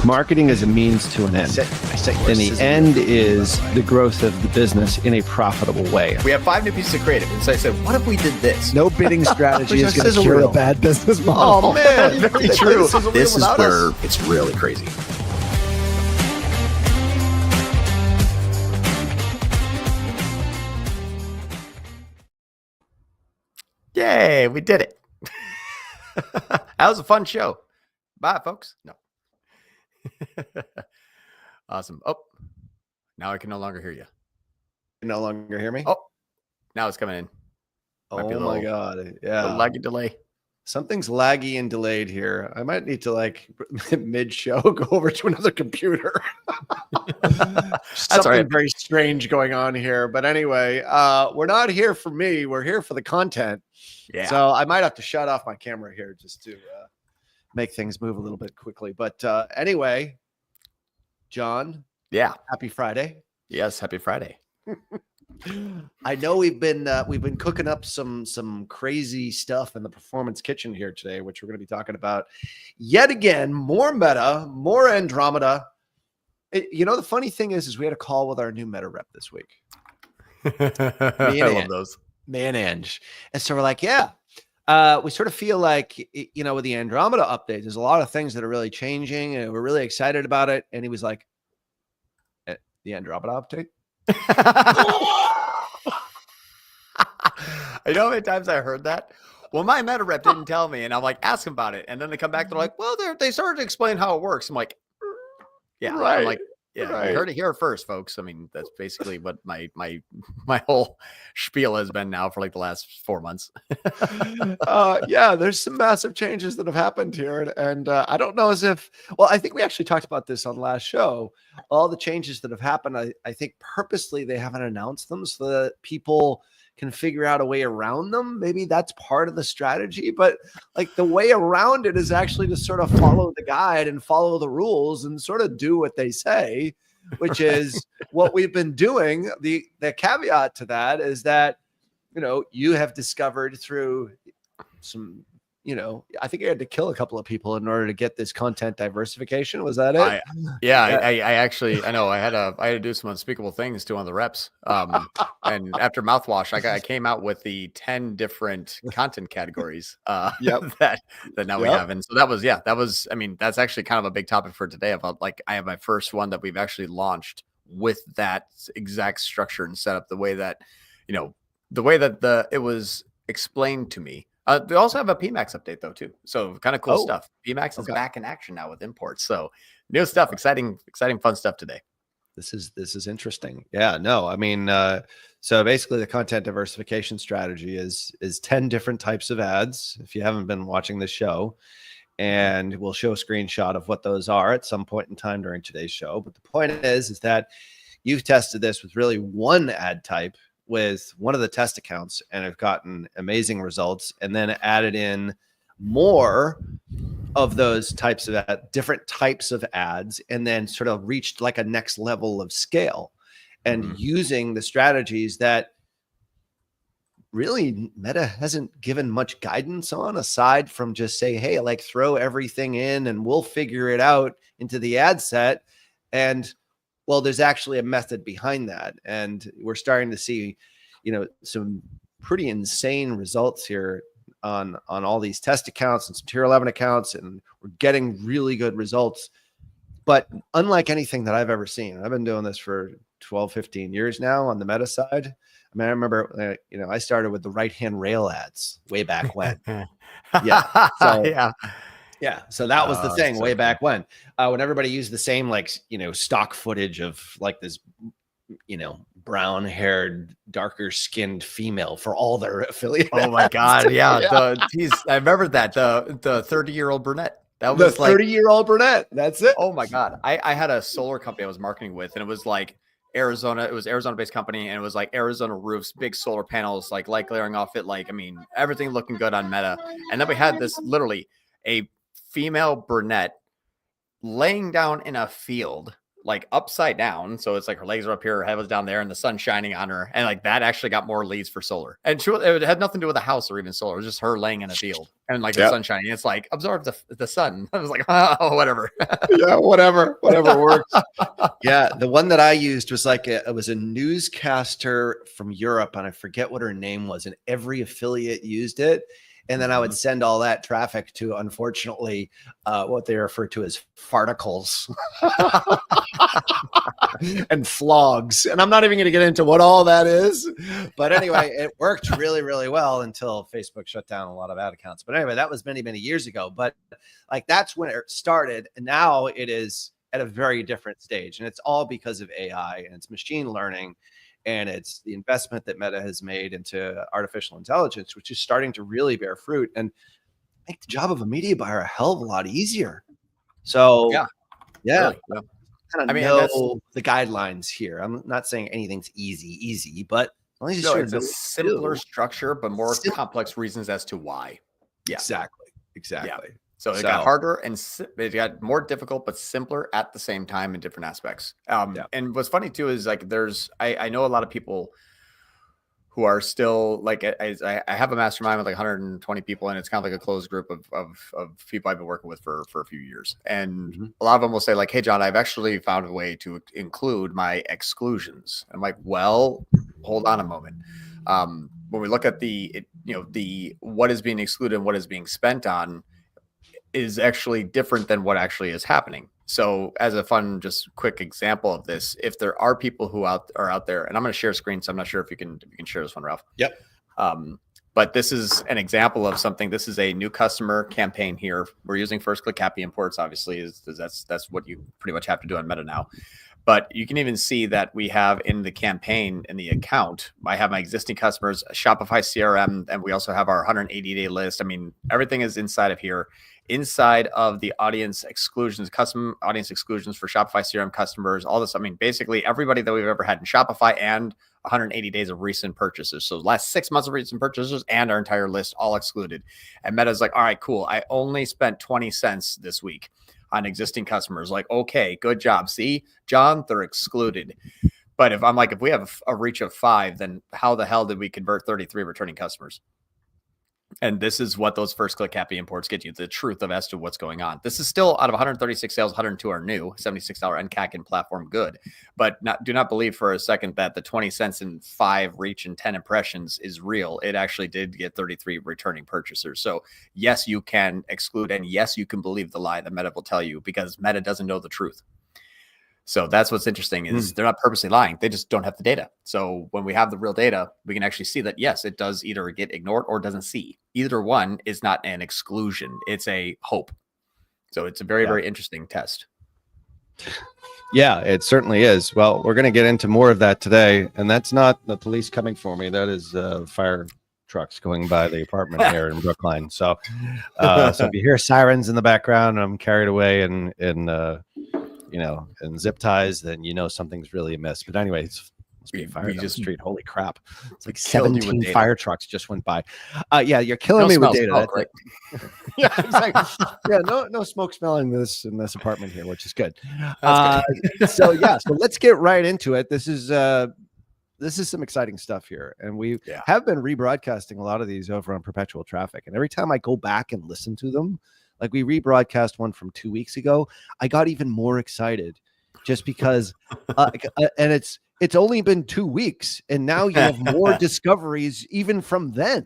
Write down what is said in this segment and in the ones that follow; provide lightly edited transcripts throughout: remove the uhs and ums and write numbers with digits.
Marketing is a means to an end. And the end is the growth of the business in a profitable way. We have 5 new pieces of creative. And so I said, what if we did this? No bidding strategy is going to cure a bad business model. Oh, man. Very true. This is where us. It's really crazy. Yay, we did it. That was a fun show. Bye, folks. No. Awesome. Oh, now I can no longer hear you. You no longer hear me? Oh, now it's coming in. Oh my God. Yeah. Laggy delay. Something's laggy and delayed here. I might need to mid-show go over to another computer. Something right. Very strange going on here. But anyway, we're not here for me. We're here for the content. Yeah. So I might have to shut off my camera here just to make things move a little bit quickly. But anyway, John. Yeah. Happy Friday. Yes. Happy Friday. I know we've been cooking up some crazy stuff in the performance kitchen here today, which we're going to be talking about yet again. More Meta, more Andromeda. The funny thing is we had a call with our new Meta rep this week. I love those. Man, Ange. And so we're like, yeah, we sort of feel like, with the Andromeda update, there's a lot of things that are really changing and we're really excited about it. And he was like, the Andromeda update? I know how many times I heard that. Well, my Meta rep didn't tell me, and I'm like, ask them about it. And then they come back, they're like, well, they started to explain how it works. I'm like, yeah, right. I'm like, yeah, right. You heard it here first, folks. I mean, that's basically what my whole spiel has been now for like the last 4 months. Yeah, there's some massive changes that have happened here. And I don't know I think we actually talked about this on last show. All the changes that have happened, I think purposely they haven't announced them so that people can figure out a way around them. Maybe that's part of the strategy, but like the way around it is actually to sort of follow the guide and follow the rules and sort of do what they say, which is what we've been doing. The caveat to that is that, you have discovered through some, I think you had to kill a couple of people in order to get this content diversification. Was that it? I actually, I know I had to do some unspeakable things to one of the reps. And after mouthwash, I came out with the 10 different content categories that now we have. And so that was, I mean, that's actually kind of a big topic for today about I have my first one that we've actually launched with that exact structure and setup, the way that it was explained to me. We also have a PMAX update though too, so kind of cool stuff. PMAX is back in action now with imports, so new stuff, exciting, fun stuff today. This is interesting. Yeah, no, I mean, so basically the content diversification strategy is 10 different types of ads. If you haven't been watching this show, and we'll show a screenshot of what those are at some point in time during today's show. But the point is that you've tested this with really one ad type with one of the test accounts and have gotten amazing results, and then added in more of those types of different types of ads, and then sort of reached like a next level of scale and using the strategies that really Meta hasn't given much guidance on, aside from just say, hey, throw everything in and we'll figure it out into the ad set. And well, there's actually a method behind that. And we're starting to see, some pretty insane results here on all these test accounts and some tier 11 accounts. And we're getting really good results, but unlike anything that I've ever seen. I've been doing this for 12, 15 years now on the Meta side. I mean, I remember, I started with the right-hand rail ads way back when. Yeah. So, yeah. So that was the thing way back when everybody used the same, stock footage of this, brown haired, darker skinned female for all their affiliate. Oh my God. Yeah. I remember that the 30-year-old brunette. That was the 30-year-old brunette. That's it. Oh my God. I had a solar company I was marketing with, and it was Arizona. It was Arizona-based company, and it was Arizona roofs, big solar panels, light glaring off it. Everything looking good on Meta. And then we had this literally a female brunette laying down in a field like upside down. So it's like her legs are up here, her head was down there, and the sun's shining on her. And like that actually got more leads for solar. And it had nothing to do with the house or even solar. It was just her laying in a field and like the sun shining. It's like absorb the sun. I was like, oh, whatever. Yeah, whatever works. Yeah, the one that I used was like it was a newscaster from Europe, and I forget what her name was, and every affiliate used it. And then I would send all that traffic to, unfortunately, what they refer to as farticles and flogs. And I'm not even going to get into what all that is. But anyway, it worked really, really well until Facebook shut down a lot of ad accounts. But anyway, that was many, many years ago. But like that's when it started. And now it is at a very different stage. And it's all because of AI and it's machine learning. And it's the investment that Meta has made into artificial intelligence, which is starting to really bear fruit and make the job of a media buyer a hell of a lot easier. So, yeah. Really, kind of know the guidelines here. I'm not saying anything's easy, but at least it's a simpler structure, but more complex reasons as to why. Yeah, exactly. Yeah. So it got harder and it got more difficult, but simpler at the same time in different aspects. And what's funny too is like I know a lot of people who are still like I have a mastermind with like 120 people, and it's kind of like a closed group of people I've been working with for a few years. And a lot of them will say like, "Hey, John, I've actually found a way to include my exclusions." I'm like, "Well, hold on a moment." When we look at the what is being excluded and what is being spent on is actually different than what actually is happening. So as a fun, just quick example of this, if there are people who are out there, and I'm going to share screen, so I'm not sure if you can share this one, Ralph. Yep. But this is an example of something. This is a new customer campaign here. We're using first click cAPI imports, obviously, that's what you pretty much have to do on Meta now. But you can even see that we have in the campaign, in the account, I have my existing customers, Shopify CRM, and we also have our 180-day list. I mean, everything is inside of here. Inside of the audience exclusions, custom audience exclusions for Shopify CRM customers, all this. I mean, basically everybody that we've ever had in Shopify and 180 days of recent purchases. So the last 6 months of recent purchases and our entire list all excluded. And Meta's like, all right, cool. I only spent 20 cents this week on existing customers. Like, okay, good job. See, John, they're excluded. But if we have a reach of 5, then how the hell did we convert 33 returning customers? And this is what those first click cAPI imports get you, the truth of as to what's going on. This is still out of 136 sales, 102 are new, $76 NCAC and platform good. But do not believe for a second that the 20 cents and 5 reach and 10 impressions is real. It actually did get 33 returning purchasers. So yes, you can exclude, and yes, you can believe the lie that Meta will tell you, because Meta doesn't know the truth. So that's what's interesting is they're not purposely lying. They just don't have the data. So when we have the real data, we can actually see that, yes, it does either get ignored or doesn't see. Either one is not an exclusion. It's a hope. So it's a very, very interesting test. Yeah, it certainly is. Well, we're going to get into more of that today. And that's not the police coming for me. That is fire trucks going by the apartment here in Brookline. So if you hear sirens in the background, I'm carried away in zip ties, then something's really amiss. But anyway, it's must be a fire down the street. Holy crap. It's like 17 fire trucks just went by. You're killing me with data. Smoke, right? Yeah, exactly. Yeah, no smoke smelling in this apartment here, which is good. So let's get right into it. This is some exciting stuff here. And we have been rebroadcasting a lot of these over on Perpetual Traffic. And every time I go back and listen to them, like we rebroadcast one from 2 weeks ago, I got even more excited just because, and it's only been 2 weeks, and now you have more discoveries even from then,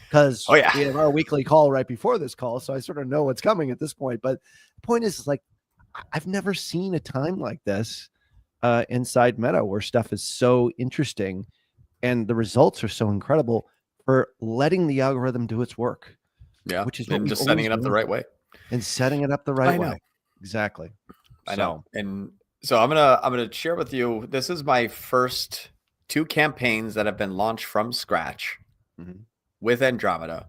because we have our weekly call right before this call, so I sort of know what's coming at this point. But the point is, like, I've never seen a time like this inside Meta where stuff is so interesting and the results are so incredible for letting the algorithm do its work. Yeah, which is just setting it up the right way. And setting it up the right way. Exactly. I know. And so I'm gonna share with you. This is my first 2 campaigns that have been launched from scratch with Andromeda.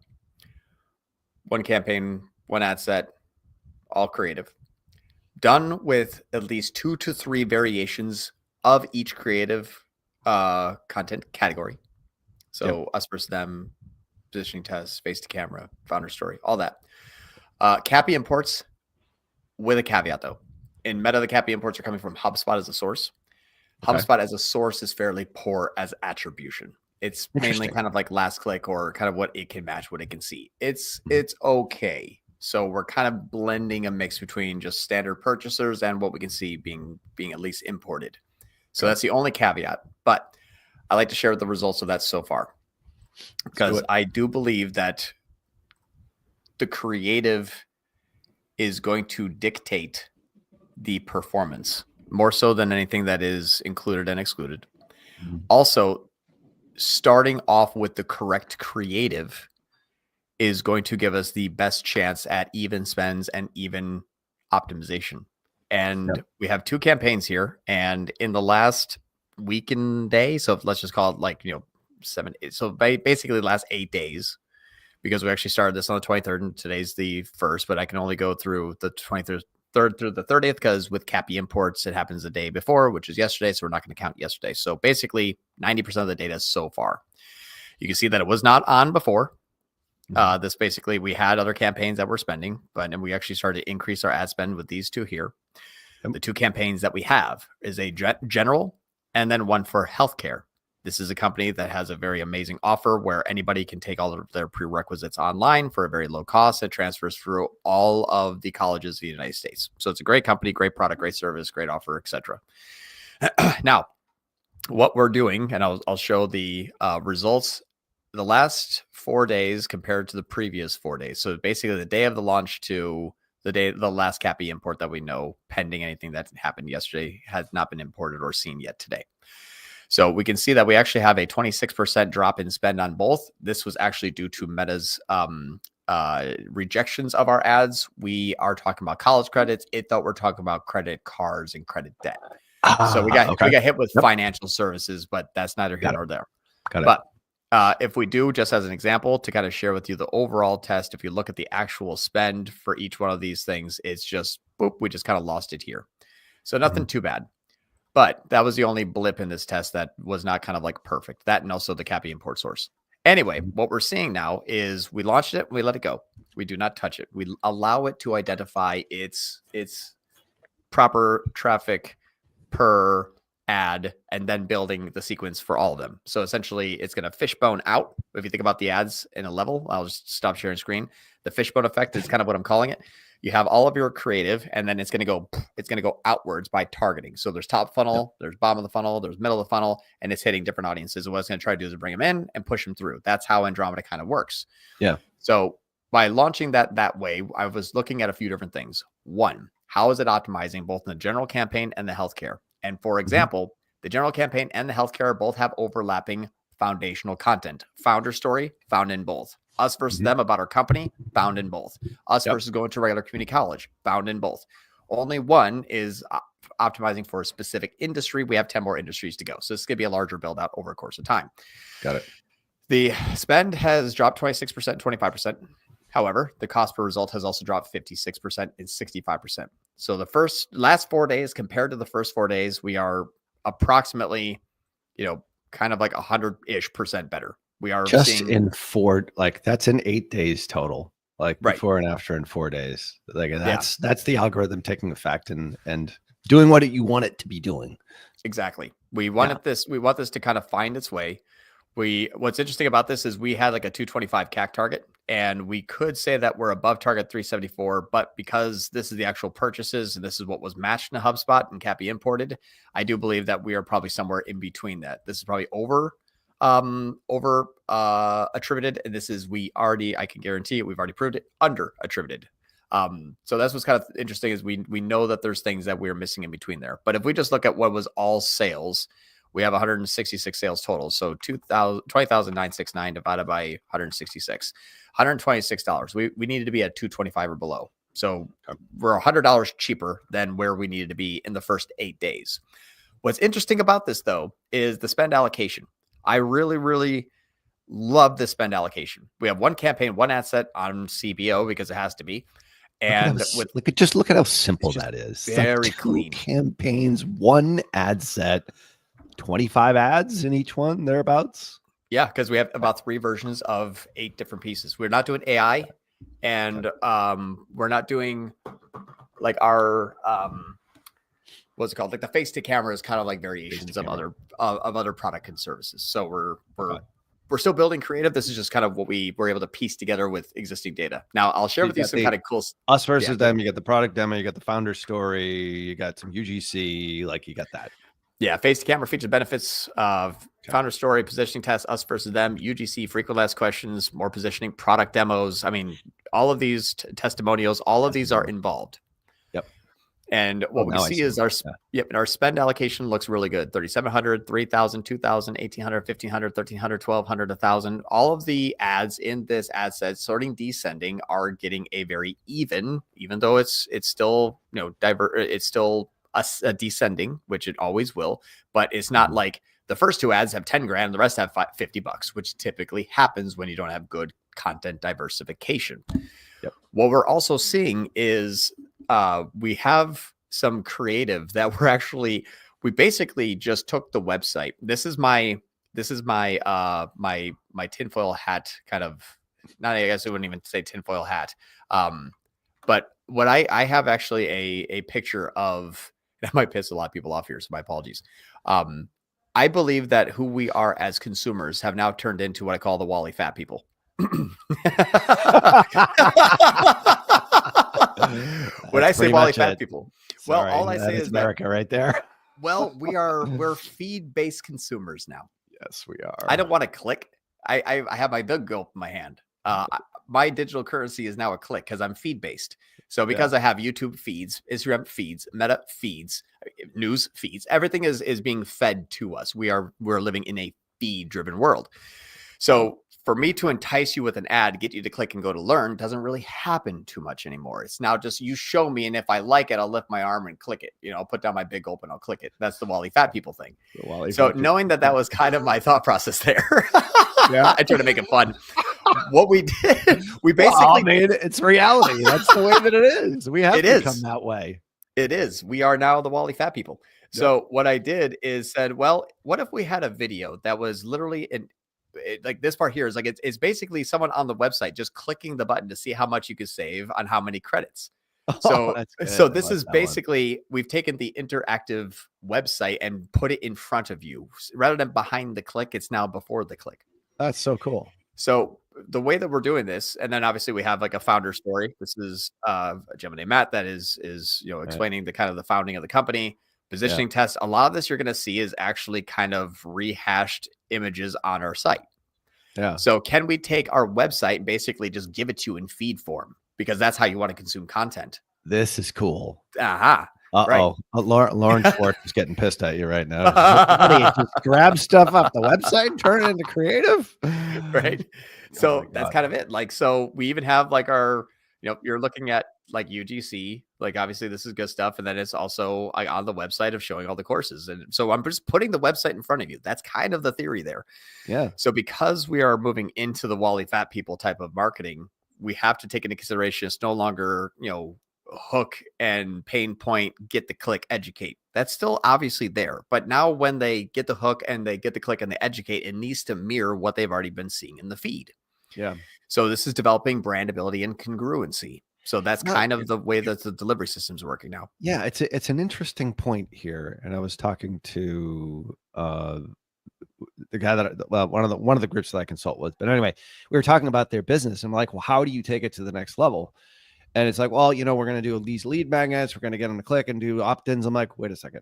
One campaign, one ad set, all creative. Done with at least 2 to 3 variations of each creative content category. So us versus them, positioning tests, face to camera, founder story, all that. cAPI imports with a caveat though. in Meta, the cAPI imports are coming from HubSpot as a source. Okay. HubSpot as a source is fairly poor as attribution. It's mainly kind of like last click or kind of what it can match, what it can see. It's okay. So we're kind of blending a mix between just standard purchasers and what we can see being at least imported. So that's the only caveat. But I like to share the results of that so far, because I do believe that the creative is going to dictate the performance more so than anything that is included and excluded. Also, starting off with the correct creative is going to give us the best chance at even spends and even optimization. And we have 2 campaigns here, and in the last week and day, so let's just call it like, 7, 8, so basically the last 8 days, because we actually started this on the 23rd and today's the 1st, but I can only go through the 23rd through the 30th, because with cAPI imports, it happens the day before, which is yesterday. So we're not going to count yesterday. So basically 90% of the data so far. You can see that it was not on before. This basically, we had other campaigns that we're spending, but and we actually started to increase our ad spend with these 2 here. The 2 campaigns that we have is a general and then one for healthcare. This is a company that has a very amazing offer where anybody can take all of their prerequisites online for a very low cost. It transfers through all of the colleges of the United States. So it's a great company, great product, great service, great offer, etc. Now, what we're doing, and I'll show the results, the last 4 days compared to the previous 4 days. So basically the day of the launch to the last cAPI import that we know, pending anything that happened yesterday, has not been imported or seen yet today. So we can see that we actually have a 26% drop in spend on both. This was actually due to Meta's rejections of our ads. We are talking about college credits. It thought we're talking about credit cards and credit debt. So we got hit with financial services, but that's neither here nor there. But if we do, just as an example, to kind of share with you the overall test, if you look at the actual spend for each one of these things, it's just, boop, we just kind of lost it here. So nothing too bad. But that was the only blip in this test that was not kind of like perfect. That and also the cAPI import source. Anyway, what we're seeing now is we launched it, we let it go. We do not touch it. We allow it to identify its proper traffic per ad and then building the sequence for all of them. So essentially it's going to fishbone out. If you think about the ads in a level, I'll just stop sharing screen. The fishbone effect is kind of what I'm calling it. You have all of your creative, and then it's going to go outwards by targeting. So there's top funnel, there's bottom of the funnel, there's middle of the funnel, and it's hitting different audiences. And what it's going to try to do is bring them in and push them through. That's how Andromeda kind of works. Yeah. So by launching that way, I was looking at a few different things. One, how is it optimizing both in the general campaign and the healthcare? And for example, the general campaign and the healthcare both have overlapping foundational content. Founder story found in both. Us versus them about our company, found in both. Us versus going to regular community college, found in both. Only one is optimizing for a specific industry. We have 10 more industries to go. So this is going to be a larger build out over a course of time. Got it. The spend has dropped 26%, 25%. However, the cost per result has also dropped 56% and 65%. So the last 4 days compared to the first 4 days, we are approximately, kind of like 100-ish% better. We are just seeing in 4, like that's in 8 days total, like before and after in 4 days. Like that's the algorithm taking effect and doing what you want it to be doing. Exactly. We want this to kind of find its way. What's interesting about this is we had like a 225 CAC target, and we could say that we're above target 374, but because this is the actual purchases and this is what was matched in a HubSpot and cAPI imported, I do believe that we are probably somewhere in between that. This is probably over attributed, and this is I can guarantee it, we've already proved it, under attributed. So that's what's kind of interesting is we know that there's things that we're missing in between there. But if we just look at what was all sales, we have 166 sales total. So 20,969 divided by 166, $126. We needed to be at 225 or below. So we're $100 cheaper than where we needed to be in the first 8 days. What's interesting about this though is the spend allocation. I really, really love the spend allocation. We have one campaign, one asset on CBO because it has to be. And look at how simple that is. Very like clean. Campaigns, one ad set, 25 ads in each one, thereabouts. Yeah, because we have about 3 versions of 8 different pieces. We're not doing AI, and we're not doing like our what's it called? Like the face to camera is kind of like variations of other product and services. So we're still building creative. This is just kind of what we were able to piece together with existing data. Now I'll share with you some kind of cool us versus them. You got the product demo, you got the founder story, you got some UGC, like you got that. Yeah, face to camera features benefits of founder story, positioning test, us versus them, UGC, frequent asked questions, more positioning, product demos. I mean, all of these testimonials, all of these are involved. Yep. And what we see is our spend allocation looks really good. 3,700, 3,000, 2,000, 1,800, 1,500, 1,300, 1,200, 1,000. All of the ads in this ad set, sorting descending, are getting a very even though it's still, it's still a descending, which it always will, but it's not like the first two ads have 10 grand and the rest have $50, which typically happens when you don't have good content diversification. Yep. What we're also seeing is we have some creative that we basically just took the website. This is my my tinfoil hat kind of, not, I guess I wouldn't even say tinfoil hat. But what I have actually a picture of, that might piss a lot of people off here, so my apologies. I believe that who we are as consumers have now turned into what I call the Wally fat people. When I say Wally fat people, well, all I say is America right there. Well, we're feed-based consumers now. Yes, we are. I don't want to click. I have my big gulp in my hand. My digital currency is now a click because I'm feed-based. So because I have YouTube feeds, Instagram feeds, Meta feeds, news feeds, everything is being fed to us. We're living in a feed-driven world. So for me to entice you with an ad, get you to click and go to learn, doesn't really happen too much anymore. It's now just you show me, and if I like it, I'll lift my arm and click it. I'll put down my big gulp and I'll click it. That's the Wally fat people thing. So knowing that was kind of my thought process there, I try to make it fun. What we did, we basically it's reality. That's the way that it is. We have to become that way. It is. We are now the Wally fat people. So what I did is said, well, what if we had a video that was literally like this part here is like, it's basically someone on the website just clicking the button to see how much you could save on how many credits. So this is basically, we've taken the interactive website and put it in front of you rather than behind the click. It's now before the click. That's so cool. So the way that we're doing this, and then obviously we have like a founder story. This is a gentleman named Matt that is explaining the kind of the founding of the company, positioning test. A lot of this you're going to see is actually kind of rehashed images on our site. Yeah. So can we take our website and basically just give it to you in feed form? Because that's how you want to consume content. This is cool. Aha. Uh-oh. Right. Lauren Schwartz is getting pissed at you right now. Just grab stuff off the website, turn it into creative. Right. So that's kind of it. Like, so we even have like our, you're looking at like UGC, like obviously this is good stuff. And then it's also on the website of showing all the courses. And so I'm just putting the website in front of you. That's kind of the theory there. Yeah. So because we are moving into the Wally fat people type of marketing, we have to take into consideration it's no longer, hook and pain point, get the click, educate. That's still obviously there. But now when they get the hook and they get the click and they educate, it needs to mirror what they've already been seeing in the feed. Yeah. So this is developing brandability and congruency. So that's kind of the way that the delivery system's working now. Yeah, it's an interesting point here. And I was talking to the guy one of the groups that I consult with. But anyway, we were talking about their business. I'm like, well, how do you take it to the next level? And it's like, well, we're going to do these lead magnets. We're going to get them to click and do opt-ins. I'm like, wait a second.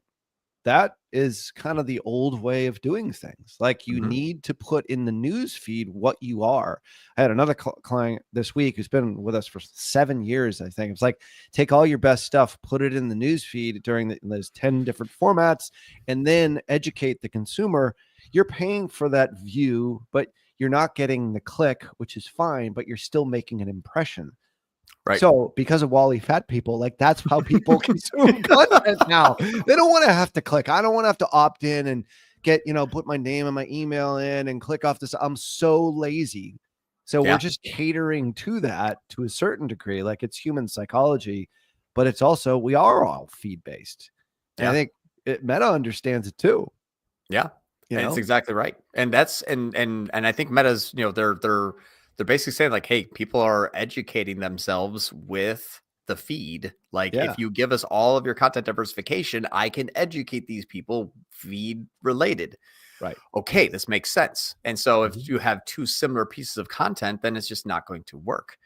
That is kind of the old way of doing things. Like you need to put in the news feed what you are. I had another client this week who's been with us for 7 years, I think. It's like, take all your best stuff, put it in the news feed during those 10 different formats, and then educate the consumer. You're paying for that view, but you're not getting the click, which is fine, but you're still making an impression. Right. So because of Wally fat people, like that's how people consume content now. They don't want to have to click. I don't want to have to opt in and get, put my name and my email in and click off this. I'm so lazy. So we're just catering to that to a certain degree. Like it's human psychology, but it's also, we are all feed based. And I think Meta understands it too. Yeah. It's exactly right. And that's, and I think Meta's, they're basically saying like, hey, people are educating themselves with the feed. Like Yeah. if you give us all of your content diversification, I can educate these people feed related. Right. Okay, this makes sense. And so Mhm. if you have two similar pieces of content, then it's just not going to work.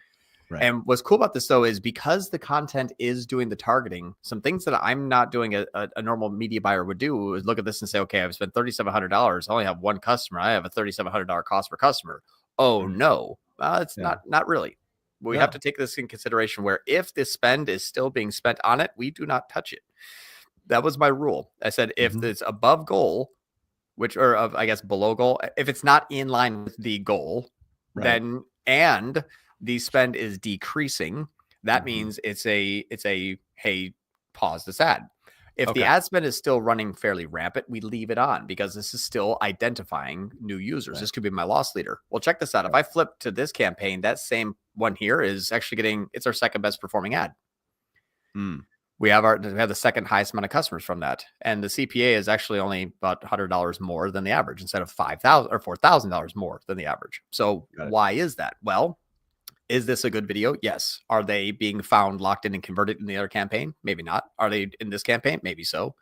Right. And what's cool about this, though, is because the content is doing the targeting, some things that I'm not doing a normal media buyer would do is look at this and say, okay, I've spent $3,700. I only have one customer. I have a $3,700 cost per customer. Oh, no, it's not really. We have to take this in consideration where if the spend is still being spent on it, we do not touch it. That was my rule. I said, if it's above goal, I guess below goal, if it's not in line with the goal, then and the spend is decreasing, that means it's a hey, pause this ad. If the ad spend is still running fairly rampant, we leave it on because this is still identifying new users. This could be my loss leader. Well, check this out. If I flip to this campaign, that same one here is actually it's our second best performing ad. We have the second highest amount of customers from that. And the CPA is actually only about $100 more than the average instead of $5,000 or $4,000 more than the average. So why is that? Well, is this a good video? Yes. Are they being found, locked in, and converted in the other campaign? Maybe not. Are they in this campaign? Maybe so.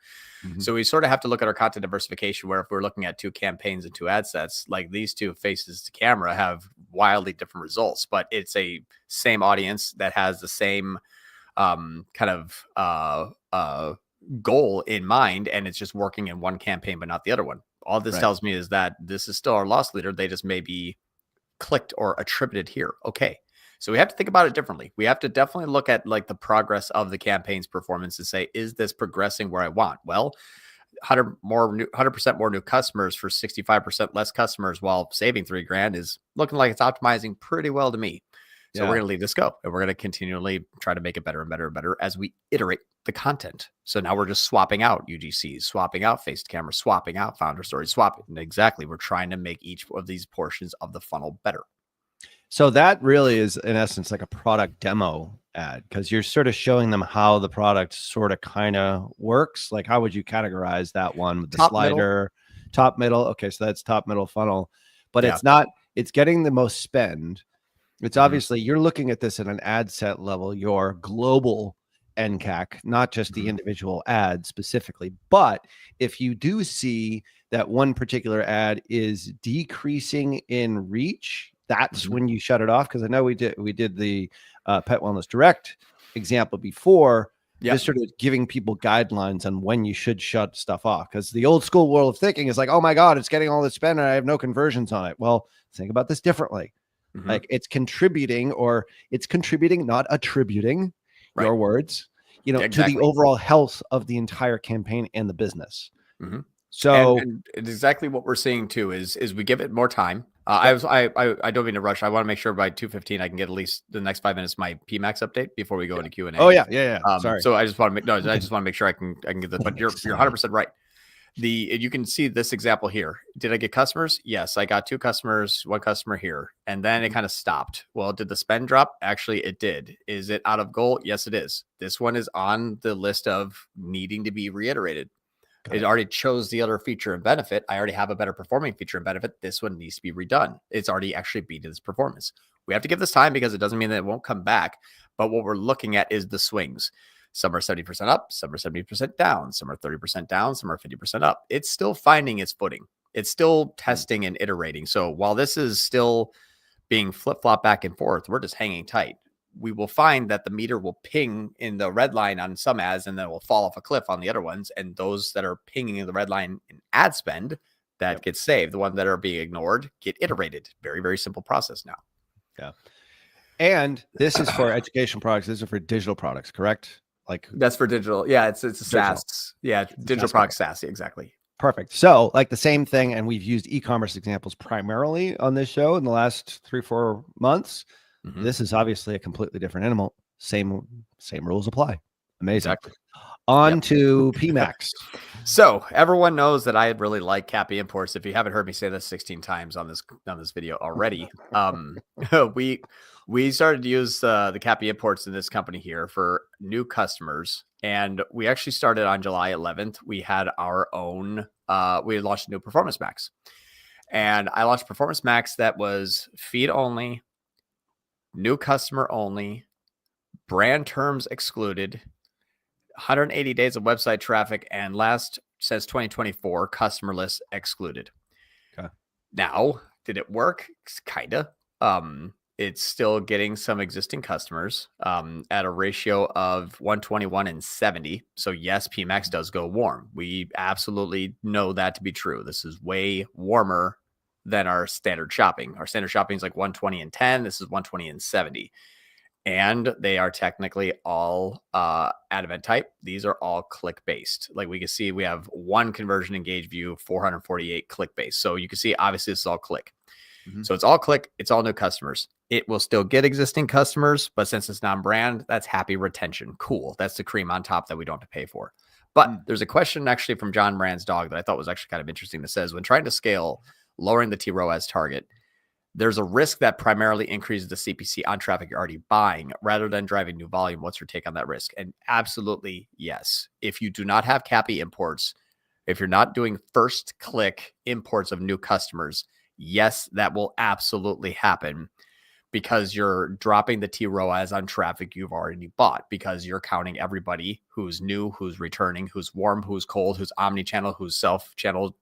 So we sort of have to look at our content diversification, where if we're looking at two campaigns and two ad sets, like these two faces to camera have wildly different results, but it's a same audience that has the same goal in mind, and it's just working in one campaign but not the other one. All this tells me is that this is still our loss leader. They just may be clicked or attributed here. Okay, so we have to think about it differently. We have to definitely look at like the progress of the campaign's performance and say, is this progressing where I want? Well, 100% more new customers for 65% less customers while saving $3,000 is looking like it's optimizing pretty well to me. So we're going to leave this go, and we're going to continually try to make it better and better and better as we iterate the content. So now we're just swapping out UGCs, swapping out face to camera, swapping out founder stories, swapping. And exactly. We're trying to make each of these portions of the funnel better. So that really is, in essence, like a product demo ad, because you're sort of showing them how the product sort of kind of works. Like, how would you categorize that one with the slider, top, middle? Okay, so that's top, middle funnel, but it's getting the most spend. It's obviously you're looking at this at an ad set level, your global NCAC, not just the individual ad specifically. But if you do see that one particular ad is decreasing in reach, that's when you shut it off. Because I know we did the Pet Wellness Direct example before, just sort of giving people guidelines on when you should shut stuff off. Because the old school world of thinking is like, oh my God, it's getting all this spend and I have no conversions on it. Well, think about this differently. Like it's contributing, not attributing, your words, to the overall health of the entire campaign and the business. So and exactly what we're seeing too is we give it more time. I don't mean to rush. I want to make sure by 2:15 I can get at least the next 5 minutes my PMAX update before we go into Q&A. Oh yeah. Sorry. So I just want to make sure I can get this. But you're 100% right. You can see this example here. Did I get customers? Yes, I got 2 customers, 1 customer here, and then it kind of stopped. Well, did the spend drop? Actually, it did. Is it out of goal? Yes, it is. This one is on the list of needing to be reiterated. It already chose the other feature and benefit. I already have a better performing feature and benefit. This one needs to be redone. It's already actually beat its performance. We have to give this time because it doesn't mean that it won't come back. But what we're looking at is the swings. Some are 70% up, some are 70% down, some are 30% down, some are 50% up. It's still finding its footing. It's still testing and iterating. So while this is still being flip-flop back and forth, we're just hanging tight. We will find that the meter will ping in the red line on some ads and then will fall off a cliff on the other ones. And those that are pinging in the red line in ad spend, that gets saved. The ones that are being ignored get iterated. Very, very simple process now. Yeah. And this is for education products. This is for digital products, correct? Like that's for digital. Yeah, it's a SaaS. Yeah, digital product SaaS. Exactly. Perfect. So like the same thing, and we've used e-commerce examples primarily on this show in the last 3-4 months. This is obviously a completely different animal. Same rules apply. Amazing. Exactly. On to PMAX. So everyone knows that I really like cAPI imports. If you haven't heard me say this 16 times on this video already, we started to use the cAPI imports in this company here for new customers, and we actually started on July 11th. We had our own. We launched a new Performance Max, and I launched Performance Max that was feed only, new customer only, brand terms excluded, 180 days of website traffic, and last says 2024 customer list excluded. Okay. Now, did it work? Kinda. It's still getting some existing customers at a ratio of 121 and 70. So yes, PMAX does go warm. We absolutely know that to be true. This is way warmer than our standard shopping. Our standard shopping is like 120 and 10. This is 120 and 70. And they are technically all ad event type. These are all click based. Like we can see, we have one conversion engaged view, 448 click based. So you can see, obviously, this is all click. Mm-hmm. So it's all click. It's all new customers. It will still get existing customers, but since it's non-brand, that's happy retention. Cool. That's the cream on top that we don't have to pay for. But there's a question actually from John Moran's dog that I thought was actually kind of interesting that says, when trying to scale, lowering the TROAS target, there's a risk that primarily increases the CPC on traffic you're already buying rather than driving new volume. What's your take on that risk? And absolutely, yes. If you do not have cAPI imports, if you're not doing first click imports of new customers, yes, that will absolutely happen because you're dropping the TROAS on traffic you've already bought because you're counting everybody who's new, who's returning, who's warm, who's cold, who's omni-channel, who's self-channel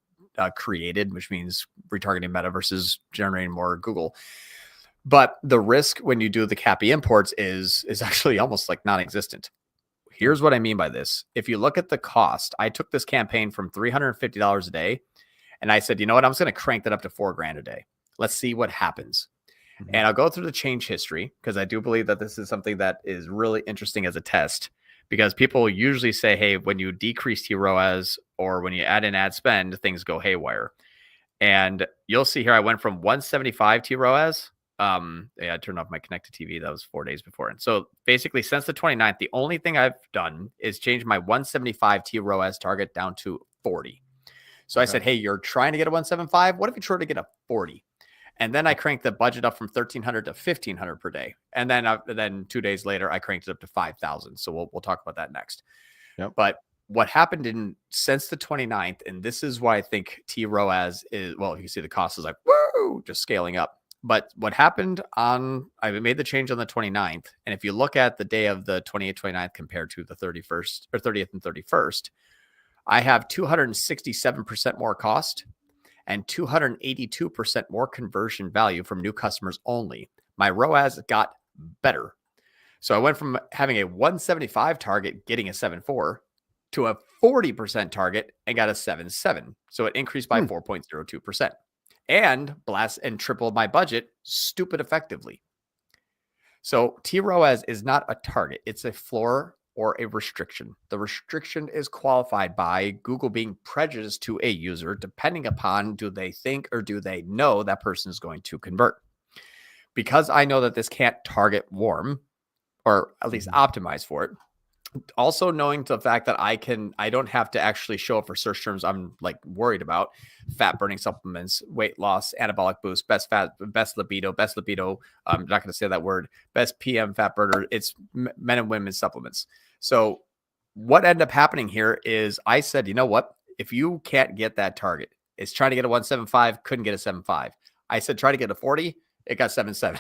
created, which means retargeting Meta versus generating more Google. But the risk when you do the cAPI imports is actually almost like non-existent. Here's what I mean by this. If you look at the cost, I took this campaign from $350 a day and I said, you know what? I'm just going to crank that up to $4,000 a day. Let's see what happens. Mm-hmm. And I'll go through the change history because I do believe that this is something that is really interesting as a test. Because people usually say, hey, when you decrease TROAS or when you add in ad spend, things go haywire. And you'll see here, I went from 175 TROAS. I turned off my connected TV. That was 4 days before. And so basically since the 29th, the only thing I've done is change my 175 TROAS target down to 40. So I said, hey, you're trying to get a 175. What if you try to get a 40? And then I cranked the budget up from 1,300 to 1,500 per day. And then 2 days later, I cranked it up to 5,000. So we'll talk about that next. Yep. But what happened since the 29th, and this is why I think TROAS is, well, you can see the cost is like, woo, just scaling up. But what happened I made the change on the 29th. And if you look at the day of the 28th, 29th compared to the 31st or 30th and 31st, I have 267% more cost and 282% more conversion value from new customers only. My ROAS got better. So I went from having a 175 target, getting a 7.4, to a 40% target and got a 7.7. So it increased by 4.02%. And tripled my budget stupid effectively. So TROAS is not a target. It's a floor or a restriction. The restriction is qualified by Google being prejudiced to a user, depending upon do they think or do they know that person is going to convert. Because I know that this can't target warm, or at least optimize for it. Also knowing the fact that I don't have to actually show up for search terms I'm like worried about: fat burning supplements, weight loss, anabolic boost, best libido. I'm not going to say that word. Best PM fat burner. It's men and women supplements. So what ended up happening here is I said, you know what? If you can't get that target, it's trying to get a 175, couldn't get a 7.5. I said, try to get a 40. It got 7.7.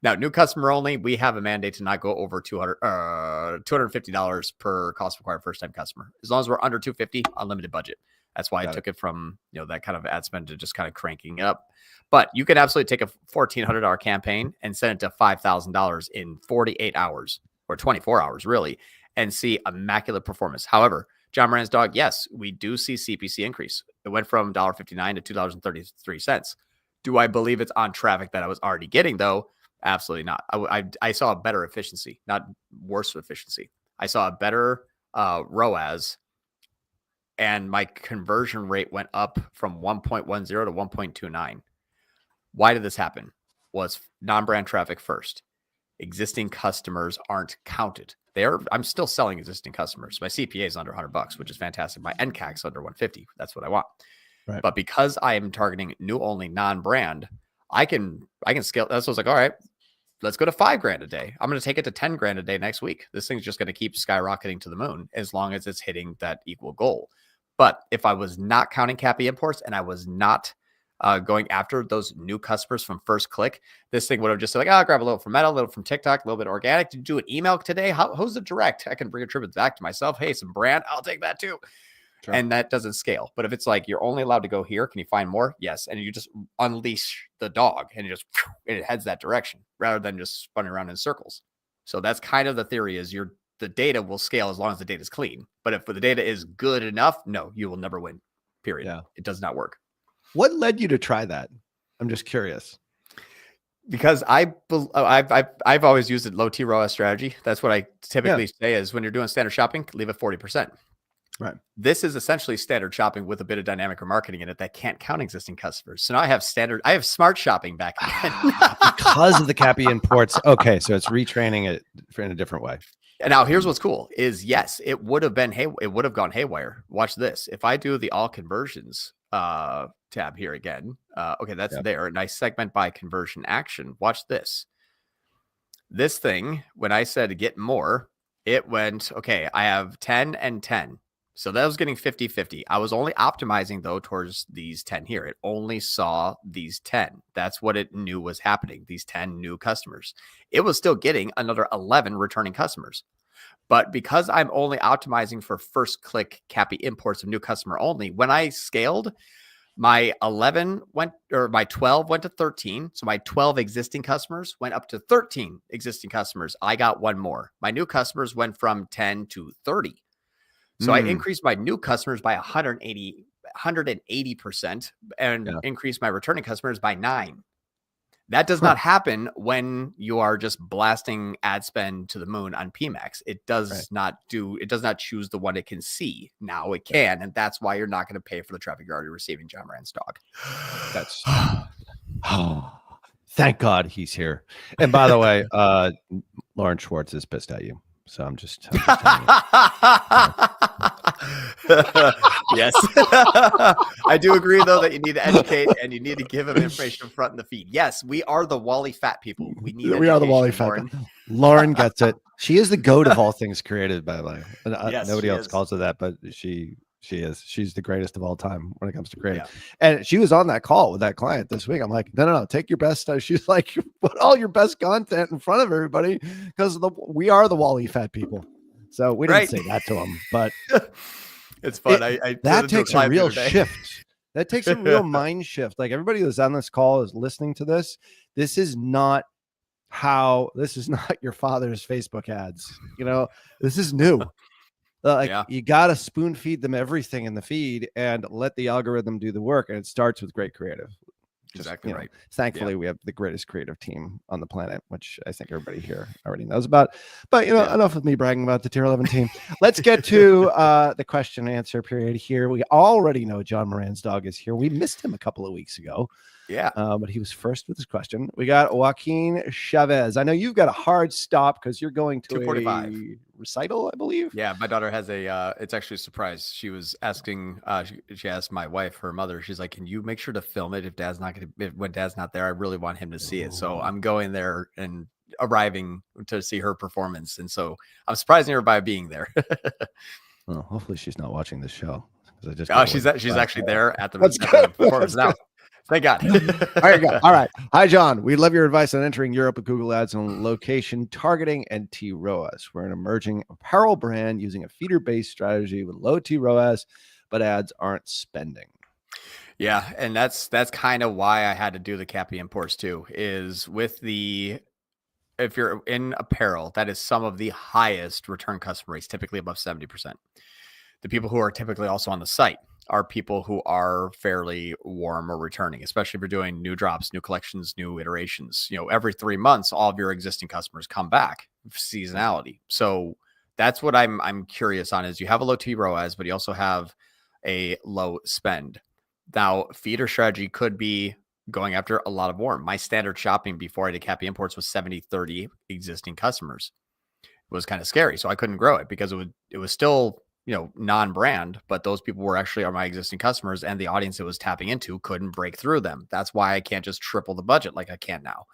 Now, new customer only, we have a mandate to not go over $250 per cost required first time customer. As long as we're under $250, unlimited budget. That's why I took it from, that kind of ad spend to just kind of cranking up. But you could absolutely take a $1,400 campaign and send it to $5,000 in 48 hours or 24 hours, really, and see immaculate performance. However, John Moran's dog, yes, we do see CPC increase. It went from $1.59 to $2.33. Do I believe it's on traffic that I was already getting, though? Absolutely not. I saw a better efficiency, not worse efficiency. I saw a better ROAS, and my conversion rate went up from 1.10 to 1.29. Why did this happen? Was non-brand traffic first. Existing customers aren't counted. I'm still selling existing customers. My CPA is under $100, which is fantastic. My NCAC is under 150. That's what I want. Right. But because I am targeting new only non-brand, I can scale. That's what I was like, all right, let's go to $5,000 a day. I'm going to take it to $10,000 a day next week. This thing's just going to keep skyrocketing to the moon as long as it's hitting that equal goal. But if I was not counting cAPI imports and I was not going after those new customers from first click, this thing would have just said like, I'll grab a little from Meta, a little from TikTok, a little bit organic. Did you do an email today? How's the direct? I can bring attributes back to myself. Hey, some brand, I'll take that too. Sure. And that doesn't scale. But if it's like, you're only allowed to go here, can you find more? Yes. And you just unleash the dog and it heads that direction rather than just spinning around in circles. So that's kind of the theory, is the data will scale as long as the data is clean. But if the data is good enough, no, you will never win. Period. Yeah. It does not work. What led you to try that? I'm just curious. Because I've always used a low T ROAS strategy. That's what I typically say is when you're doing standard shopping, leave it 40%. Right. This is essentially standard shopping with a bit of dynamic remarketing in it that can't count existing customers. So now I have smart shopping back again. Because of the cAPI imports. Okay. So it's retraining it in a different way. And now here's what's cool is, yes, it would have gone haywire. Watch this. If I do the all conversions tab here again, okay, that's there. And I segment by conversion action. Watch this. This thing, when I said get more, it went, okay, I have 10 and 10. So that was getting 50-50. I was only optimizing though towards these 10 here. It only saw these 10. That's what it knew was happening. These 10 new customers. It was still getting another 11 returning customers. But because I'm only optimizing for first click cAPI imports of new customer only, when I scaled, my 12 went to 13. So my 12 existing customers went up to 13 existing customers. I got one more. My new customers went from 10 to 30. So I increased my new customers by 180% and increased my returning customers by 9. That does not happen when you are just blasting ad spend to the moon on PMAX. It does not choose the one it can see. Now it can, and that's why you're not going to pay for the traffic you're already receiving, John Moran's dog. That's thank God he's here. And by the way, Lauren Schwartz is pissed at you. So I'm just telling you. Yes. I do agree, though, that you need to educate and you need to give them information front in the feed. Yes, we are the Wally fat people. We are the Wally fat people. Lauren gets it. She is the goat of all things creative, by the way. Yes, nobody else calls her that, but she is. She's the greatest of all time when it comes to creative. Yeah. And she was on that call with that client this week. I'm like, no, take your best stuff. She's like, put all your best content in front of everybody because we are the Wally fat people. So we didn't say that to him, but it's fun. That takes a real shift. That takes a real mind shift. Like everybody who's on this call is listening to this. This is not your father's Facebook ads. This is new. You got to spoon feed them everything in the feed and let the algorithm do the work. And it starts with great creative. Exactly right. Thankfully, we have the greatest creative team on the planet, which I think everybody here already knows about. But, enough of me bragging about the Tier 11 team. Let's get to the question and answer period here. We already know John Moran's dog is here. We missed him a couple of weeks ago. Yeah. But he was first with his question. We got Joaquin Chavez. I know you've got a hard stop because you're going to a recital, I believe. Yeah, my daughter has it's actually a surprise. She was asking, she asked my wife, her mother, she's like, can you make sure to film it when Dad's not there? I really want him to see it. So I'm going there and arriving to see her performance. And so I'm surprising her by being there. Well, hopefully she's not watching this show. She's actually there at the performance now. Thank God. There you go. All right. Hi, John. We love your advice on entering Europe with Google Ads on location targeting and T ROAS. We're an emerging apparel brand using a feeder-based strategy with low T ROAS, but ads aren't spending. Yeah, and that's kind of why I had to do the cAPI imports too. Is if you're in apparel, that is some of the highest return customer rates, typically above 70%. The people who are typically also on the site are people who are fairly warm or returning, especially if you're doing new drops, new collections, new iterations. Every 3 months, all of your existing customers come back, seasonality. So that's what I'm curious on is you have a low T ROAS, but you also have a low spend. Now, feeder strategy could be going after a lot of warm. My standard shopping before I did cAPI imports was 70-30 existing customers. It was kind of scary. So I couldn't grow it because it was still non-brand, but those people are my existing customers, and the audience it was tapping into couldn't break through them. That's why I can't just triple the budget like I can now.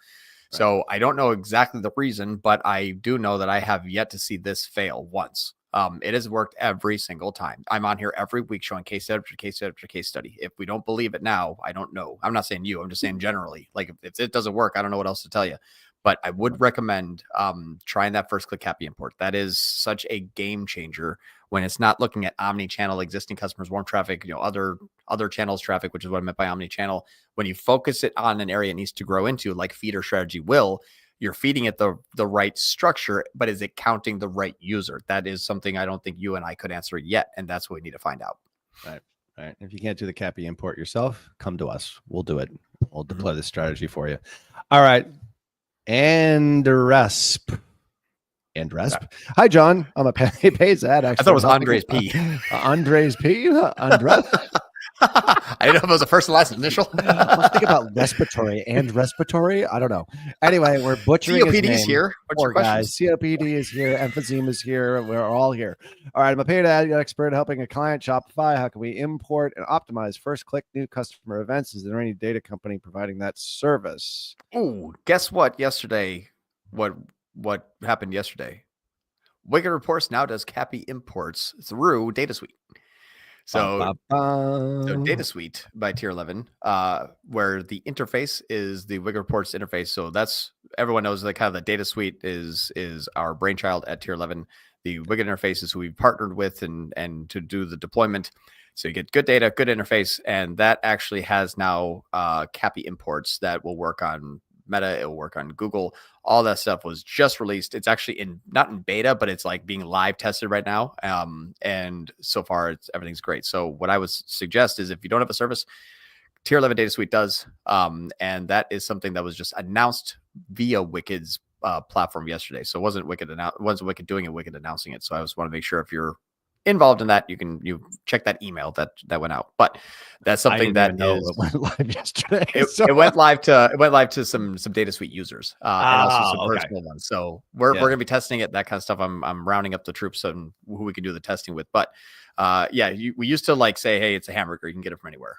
Right. So I don't know exactly the reason, but I do know that I have yet to see this fail once. It has worked every single time. I'm on here every week showing case study after case study after case study. If we don't believe it now, I don't know. I'm not saying you, I'm just saying generally, like if it doesn't work, I don't know what else to tell you. But I would recommend trying that first click cAPI import. That is such a game changer when it's not looking at omni-channel, existing customers, warm traffic, other channels traffic, which is what I meant by omni-channel. When you focus it on an area it needs to grow into, like feeder strategy will, you're feeding it the right structure, but is it counting the right user? That is something I don't think you and I could answer yet, and that's what we need to find out. Right. If you can't do the cAPI import yourself, come to us. We'll do it. We'll deploy this strategy for you. All right. And Resp. Hi, John. I'm a pays ad. Actually, I thought it was Andres P. Andres P. Andres. I didn't know if it was a first and last initial. Let's think about respiratory and respiratory. I don't know. Anyway, we're butchering his name. COPD is here. Poor guys. COPD is here. Emphysema is here. We're all here. All right. I'm a paid ad expert helping a client Shopify. How can we import and optimize first click new customer events? Is there any data company providing that service? Oh, guess what? Yesterday, what happened yesterday? Wicked Reports now does cAPI imports through DataSuite. So DataSuite by Tier 11, where the interface is the Wicked Reports interface. So that's, everyone knows that kind of the DataSuite is our brainchild at Tier 11. The Wicked interface is who we've partnered with and to do the deployment. So you get good data, good interface, and that actually has now cAPI imports that will work on Meta, it will work on Google. All that stuff was just released. It's actually not in beta, but it's like being live tested right now. And so far, everything's great. So what I would suggest is if you don't have a service, Tier 11 DataSuite does, and that is something that was just announced via Wicked's platform yesterday. So it wasn't Wicked doing it, Wicked announcing it. So I just want to make sure if you're involved in that, you check that email that went out. But that's something that it went live yesterday. It went live to some DataSuite users and also some personal ones. So we're gonna be testing it, that kind of stuff. I'm rounding up the troops on who we can do the testing with. But we used to like say, hey, it's a hamburger, you can get it from anywhere.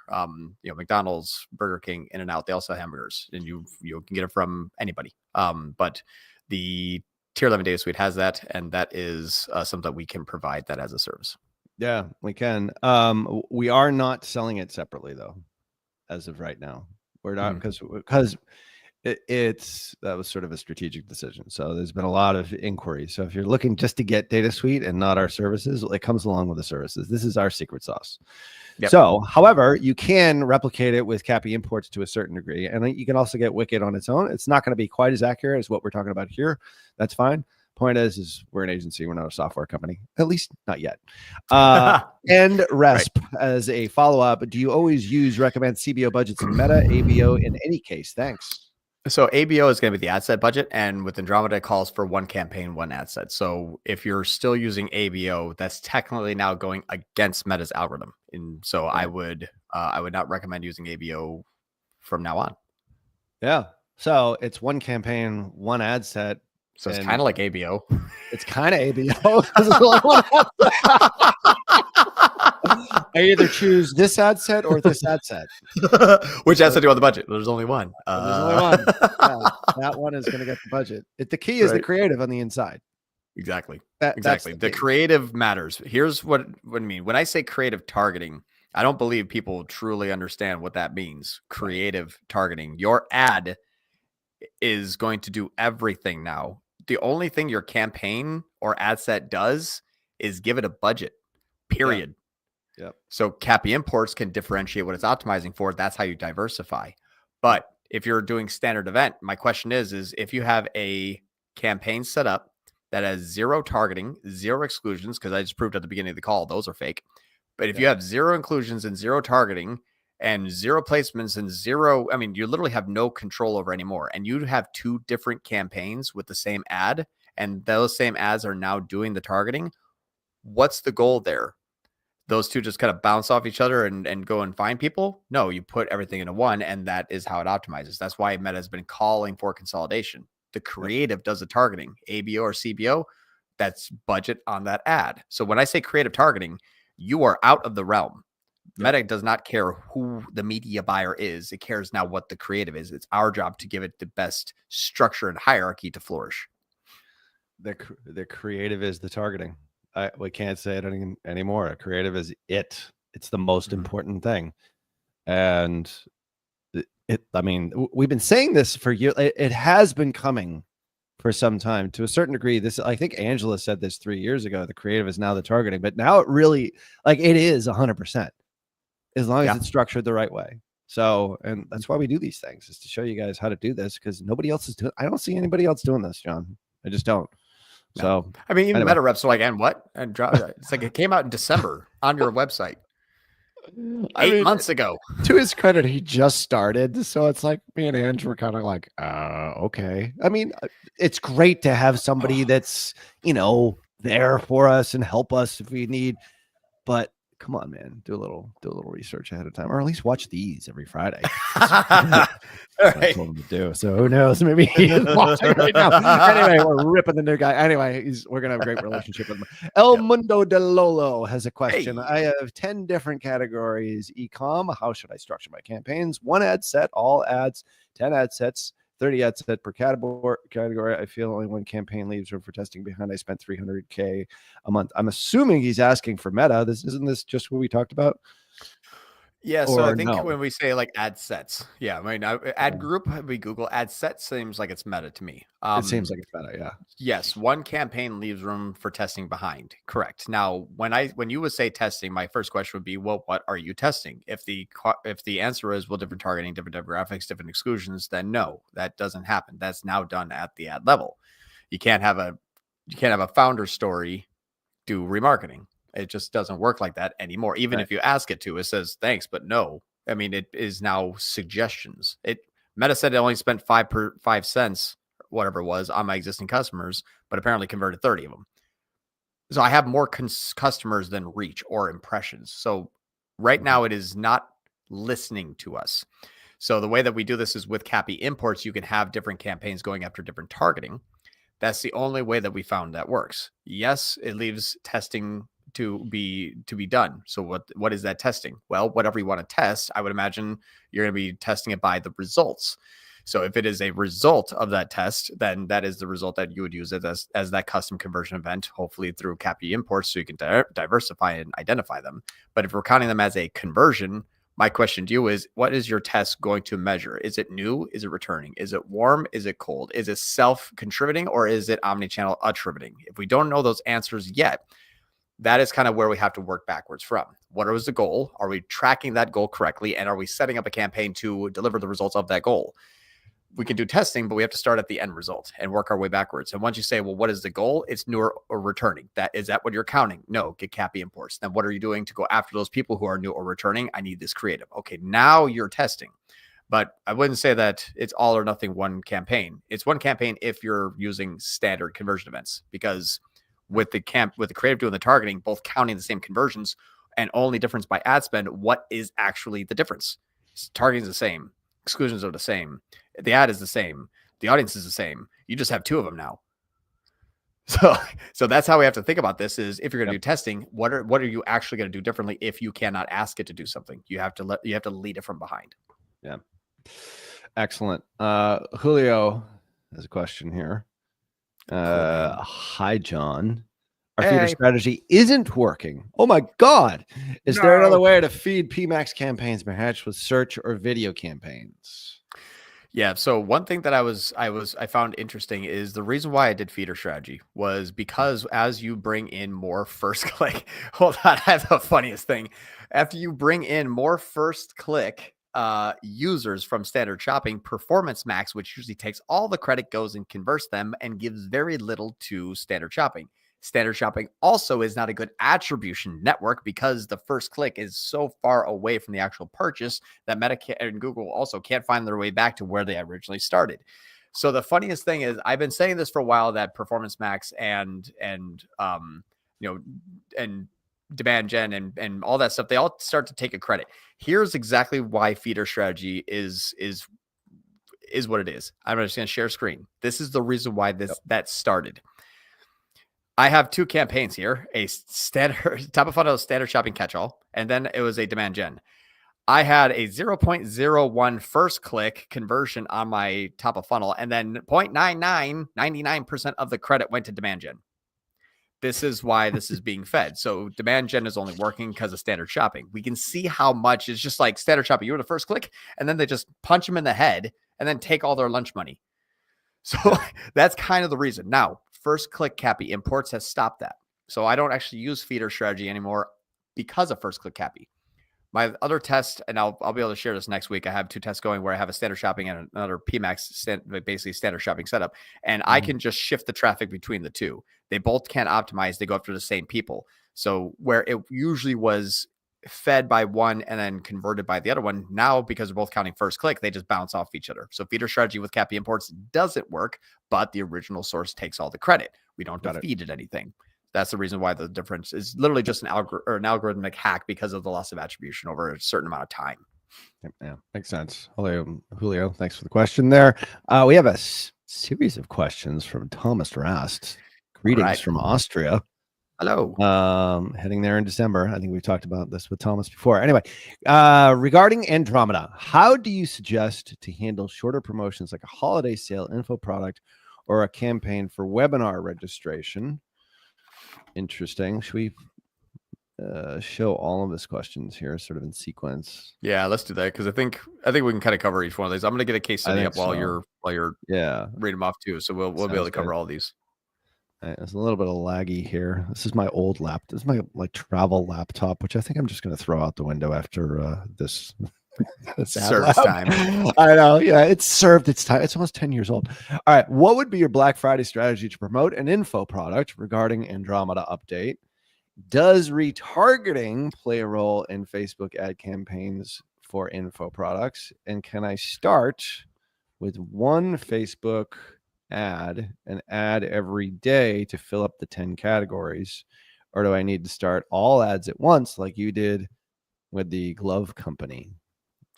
McDonald's, Burger King, In-N-Out, they also have hamburgers, and you can get it from anybody. But the Tier 11 DataSuite has that, and that is something that we can provide that as a service. Yeah, we can. We are not selling it separately though, as of right now. We're not, because that was sort of a strategic decision. So there's been a lot of inquiry. So if you're looking just to get DataSuite and not our services, it comes along with the services. This is our secret sauce. Yep. So, however, you can replicate it with cAPI imports to a certain degree, and you can also get Wicked on its own. It's not going to be quite as accurate as what we're talking about here. That's fine. Point is we're an agency. We're not a software company, at least not yet. And Resp, as a follow-up, do you always recommend CBO budgets in Meta, ABO in any case? Thanks. So ABO is going to be the ad set budget, and with Andromeda, it calls for one campaign, one ad set. So if you're still using ABO, that's technically now going against Meta's algorithm. And so I would not recommend using ABO from now on. Yeah. So it's one campaign, one ad set. So it's kind of like ABO. It's kind of ABO. I either choose this ad set or this ad set. Which ad set do you want the budget? There's only one. There's only one. Yeah, that one is going to get the budget. The key is the creative on the inside. Exactly. Exactly. The creative matters. Here's what I mean. When I say creative targeting, I don't believe people truly understand what that means. Creative targeting. Your ad is going to do everything now. The only thing your campaign or ad set does is give it a budget, period. Yeah. So cAPI imports can differentiate what it's optimizing for. That's how you diversify. But if you're doing standard event, my question is if you have a campaign set up that has zero targeting, zero exclusions, because I just proved at the beginning of the call, those are fake. But if you have zero inclusions and zero targeting and zero placements and zero, I mean, you literally have no control over anymore. And you have two different campaigns with the same ad, and those same ads are now doing the targeting. What's the goal there? Those two just kind of bounce off each other and go and find people? No, you put everything into one, and that is how it optimizes. That's why Meta has been calling for consolidation. The creative does the targeting. ABO or CBO, that's budget on that ad. So when I say creative targeting, you are out of the realm. Meta does not care who the media buyer is. It cares now what the creative is. It's our job to give it the best structure and hierarchy to flourish. The creative is the targeting. we can't say it anymore. Creative is it. It's the most important thing. And I mean, we've been saying this for years. It has been coming for some time to a certain degree. I think Angela said this 3 years ago, the creative is now the targeting, but now it really, like, it is 100% as long as it's structured the right way. So, and that's why we do these things, is to show you guys how to do this, because nobody else is doing. I don't see anybody else doing this, John. I just don't. No. So, I mean, even Meta reps are like, and what? And it's like, it came out in December on your website. 8 months ago. To his credit, he just started, so it's like me and Ange were kind of like, okay. I mean, it's great to have somebody that's, there for us and help us if we need, but come on, man, do a little research ahead of time, or at least watch these every Friday. That's what I told him to do. So who knows? Maybe he's watching right now. Anyway, we're ripping the new guy. Anyway, we're gonna have a great relationship with him. El Mundo de Lolo has a question. Hey. I have 10 different categories. E-com. How should I structure my campaigns? 1 ad set, all ads, 10 ad sets, 30 ad set per category. I feel only 1 campaign leaves room for testing behind. I spent $300K a month. I'm assuming he's asking for Meta. Isn't this just what we talked about? Yeah, so I think when we say like ad sets, I mean, ad group, we Google ad set, seems like it's Meta to me. It seems like it's Meta, yeah. Yes, 1 campaign leaves room for testing behind. Correct. Now, when you would say testing, my first question would be, well, what are you testing? If the answer is, well, different targeting, different demographics, different exclusions, then no, that doesn't happen. That's now done at the ad level. You can't have a founder story do remarketing. It just doesn't work like that anymore. Even if you ask it to, it says thanks, but no. I mean, it is now suggestions. Meta said it only spent 5 cents, whatever it was, on my existing customers, but apparently converted 30 of them. So I have more customers than reach or impressions. So right now it is not listening to us. So the way that we do this is with cAPI imports. You can have different campaigns going after different targeting. That's the only way that we found that works. Yes, it leaves testing to be done. So what is that testing? Well, whatever you want to test, I would imagine you're going to be testing it by the results. So if it is a result of that test, then that is the result that you would use it as that custom conversion event, hopefully through cAPI imports, so you can diversify and identify them. But if we're counting them as a conversion, my question to you is, what is your test going to measure? Is it new? Is it returning? Is it warm? Is it cold? Is it self-contributing, or is it omnichannel attributing? If we don't know those answers yet, that is kind of where we have to work backwards from. What was the goal? Are we tracking that goal correctly? And are we setting up a campaign to deliver the results of that goal? We can do testing, but we have to start at the end result and work our way backwards. And once you say, well, what is the goal? It's new or returning. Is that what you're counting? No, get cAPI imports. Then what are you doing to go after those people who are new or returning? I need this creative. Okay, now you're testing. But I wouldn't say that it's all or nothing 1 campaign. It's 1 campaign if you're using standard conversion events, because with the creative doing the targeting, both counting the same conversions, and only difference by ad spend, what is actually the difference? Targeting is the same. Exclusions are the same. The ad is the same. The audience is the same. You just have 2 of them now. So that's how we have to think about this, is if you're going to do testing, what are you actually going to do differently if you cannot ask it to do something? You have to lead it from behind. Yeah. Excellent. Julio has a question here. Hi, John. Our feeder strategy isn't working. Oh my God. Is there another way to feed PMAX campaigns perhaps with search or video campaigns? Yeah. So one thing that I found interesting is the reason why I did feeder strategy was because as you bring in more first click, hold on, I have the funniest thing. After you bring in more first click users from standard shopping, Performance Max, which usually takes all the credit, goes and converts them and gives very little to standard shopping. Standard shopping also is not a good attribution network because the first click is so far away from the actual purchase that Meta and Google also can't find their way back to where they originally started. So the funniest thing is, I've been saying this for a while, that Performance Max and demand gen and all that stuff, they all start to take a credit. Here's exactly why feeder strategy is what it is. I'm just going to share screen. This is the reason why that started. I have 2 campaigns here, a standard top of funnel standard shopping catch-all, and then it was a demand gen. I had a 0.01 first click conversion on my top of funnel, and then 0.99, 99% of the credit went to demand gen. this is why this is being fed. So demand gen is only working because of standard shopping. We can see how much it's just like standard shopping. You were the first click, and then they just punch them in the head and then take all their lunch money. So that's kind of the reason. Now, first click cAPI imports has stopped that. So I don't actually use feeder strategy anymore because of first click cAPI. My other test, and I'll be able to share this next week. I have 2 tests going where I have a standard shopping and another PMAX, basically standard shopping setup. And I can just shift the traffic between the two. They both can't optimize. They go after the same people. So where it usually was fed by one and then converted by the other one, now because they're both counting first click, they just bounce off each other. So feeder strategy with cAPI imports doesn't work, but the original source takes all the credit. We don't feed it anything. That's the reason why the difference is literally just an algorithmic hack because of the loss of attribution over a certain amount of time. Yeah, makes sense. Julio, thanks for the question there. We have a series of questions from Thomas Rast. Greetings from Austria. Hello. Heading there in December. I think we've talked about this with Thomas before. Anyway, regarding Andromeda, how do you suggest to handle shorter promotions like a holiday sale info product or a campaign for webinar registration? Interesting. Should we show all of his questions here sort of in sequence? Yeah, let's do that because I think we can kind of cover each one of these. I'm going to get a case study up while you're reading them off too. So we'll be able to cover all these. There's a little bit of laggy here. This is my old laptop. This is my travel laptop, which I think I'm just going to throw out the window after this. Service time. I know. Yeah, it's served its time. It's almost 10 years old. All right. What would be your Black Friday strategy to promote an info product regarding Andromeda update? Does retargeting play a role in Facebook ad campaigns for info products? And can I start with one Facebook ad and add every day to fill up the 10 categories? Or do I need to start all ads at once like you did with the glove company?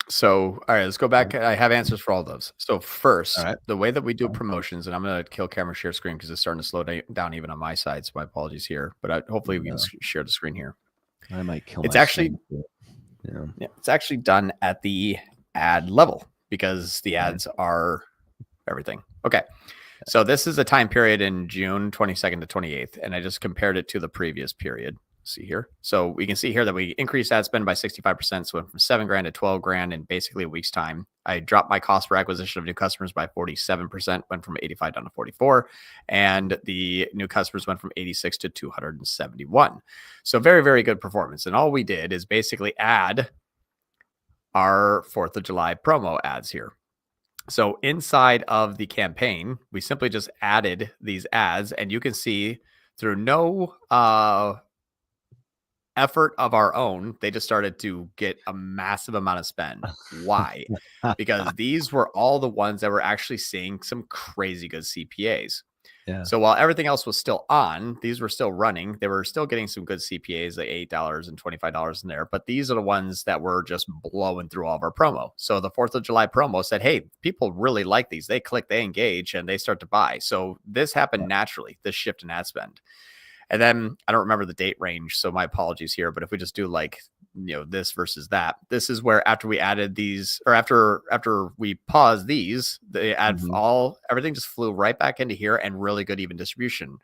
So, all right, let's go back. I have answers for all those. So first, the way that we do promotions, and I'm going to kill camera share screen because it's starting to slow down even on my side. So my apologies here, but hopefully we can share the screen here. I might kill. It's actually, it's actually done at the ad level because the ads are everything. Okay. So this is a time period in June 22nd to 28th, and I just compared it to the previous period. See here. So we can see here that we increased ad spend by 65%. So went from $7,000 to $12,000 in basically a week's time. I dropped my cost per acquisition of new customers by 47%, went from 85 down to 44. And the new customers went from 86 to 271. So very, very good performance. And all we did is basically add our 4th of July promo ads here. So inside of the campaign, we simply just added these ads, and you can see through no effort of our own, they just started to get a massive amount of spend. Why? Because these were all the ones that were actually seeing some crazy good CPAs. Yeah. So while everything else was still on, these were still running. They were still getting some good CPAs, like $8 and $25 in there. But these are the ones that were just blowing through all of our promo. So the 4th of July promo said, hey, people really like these. They click, they engage, and they start to buy. So this happened naturally, this shift in ad spend. And then I don't remember the date range, so my apologies here. But if we just do like, this versus that, this is where after we added these, or after we paused these, the ad everything just flew right back into here, and really good even distribution.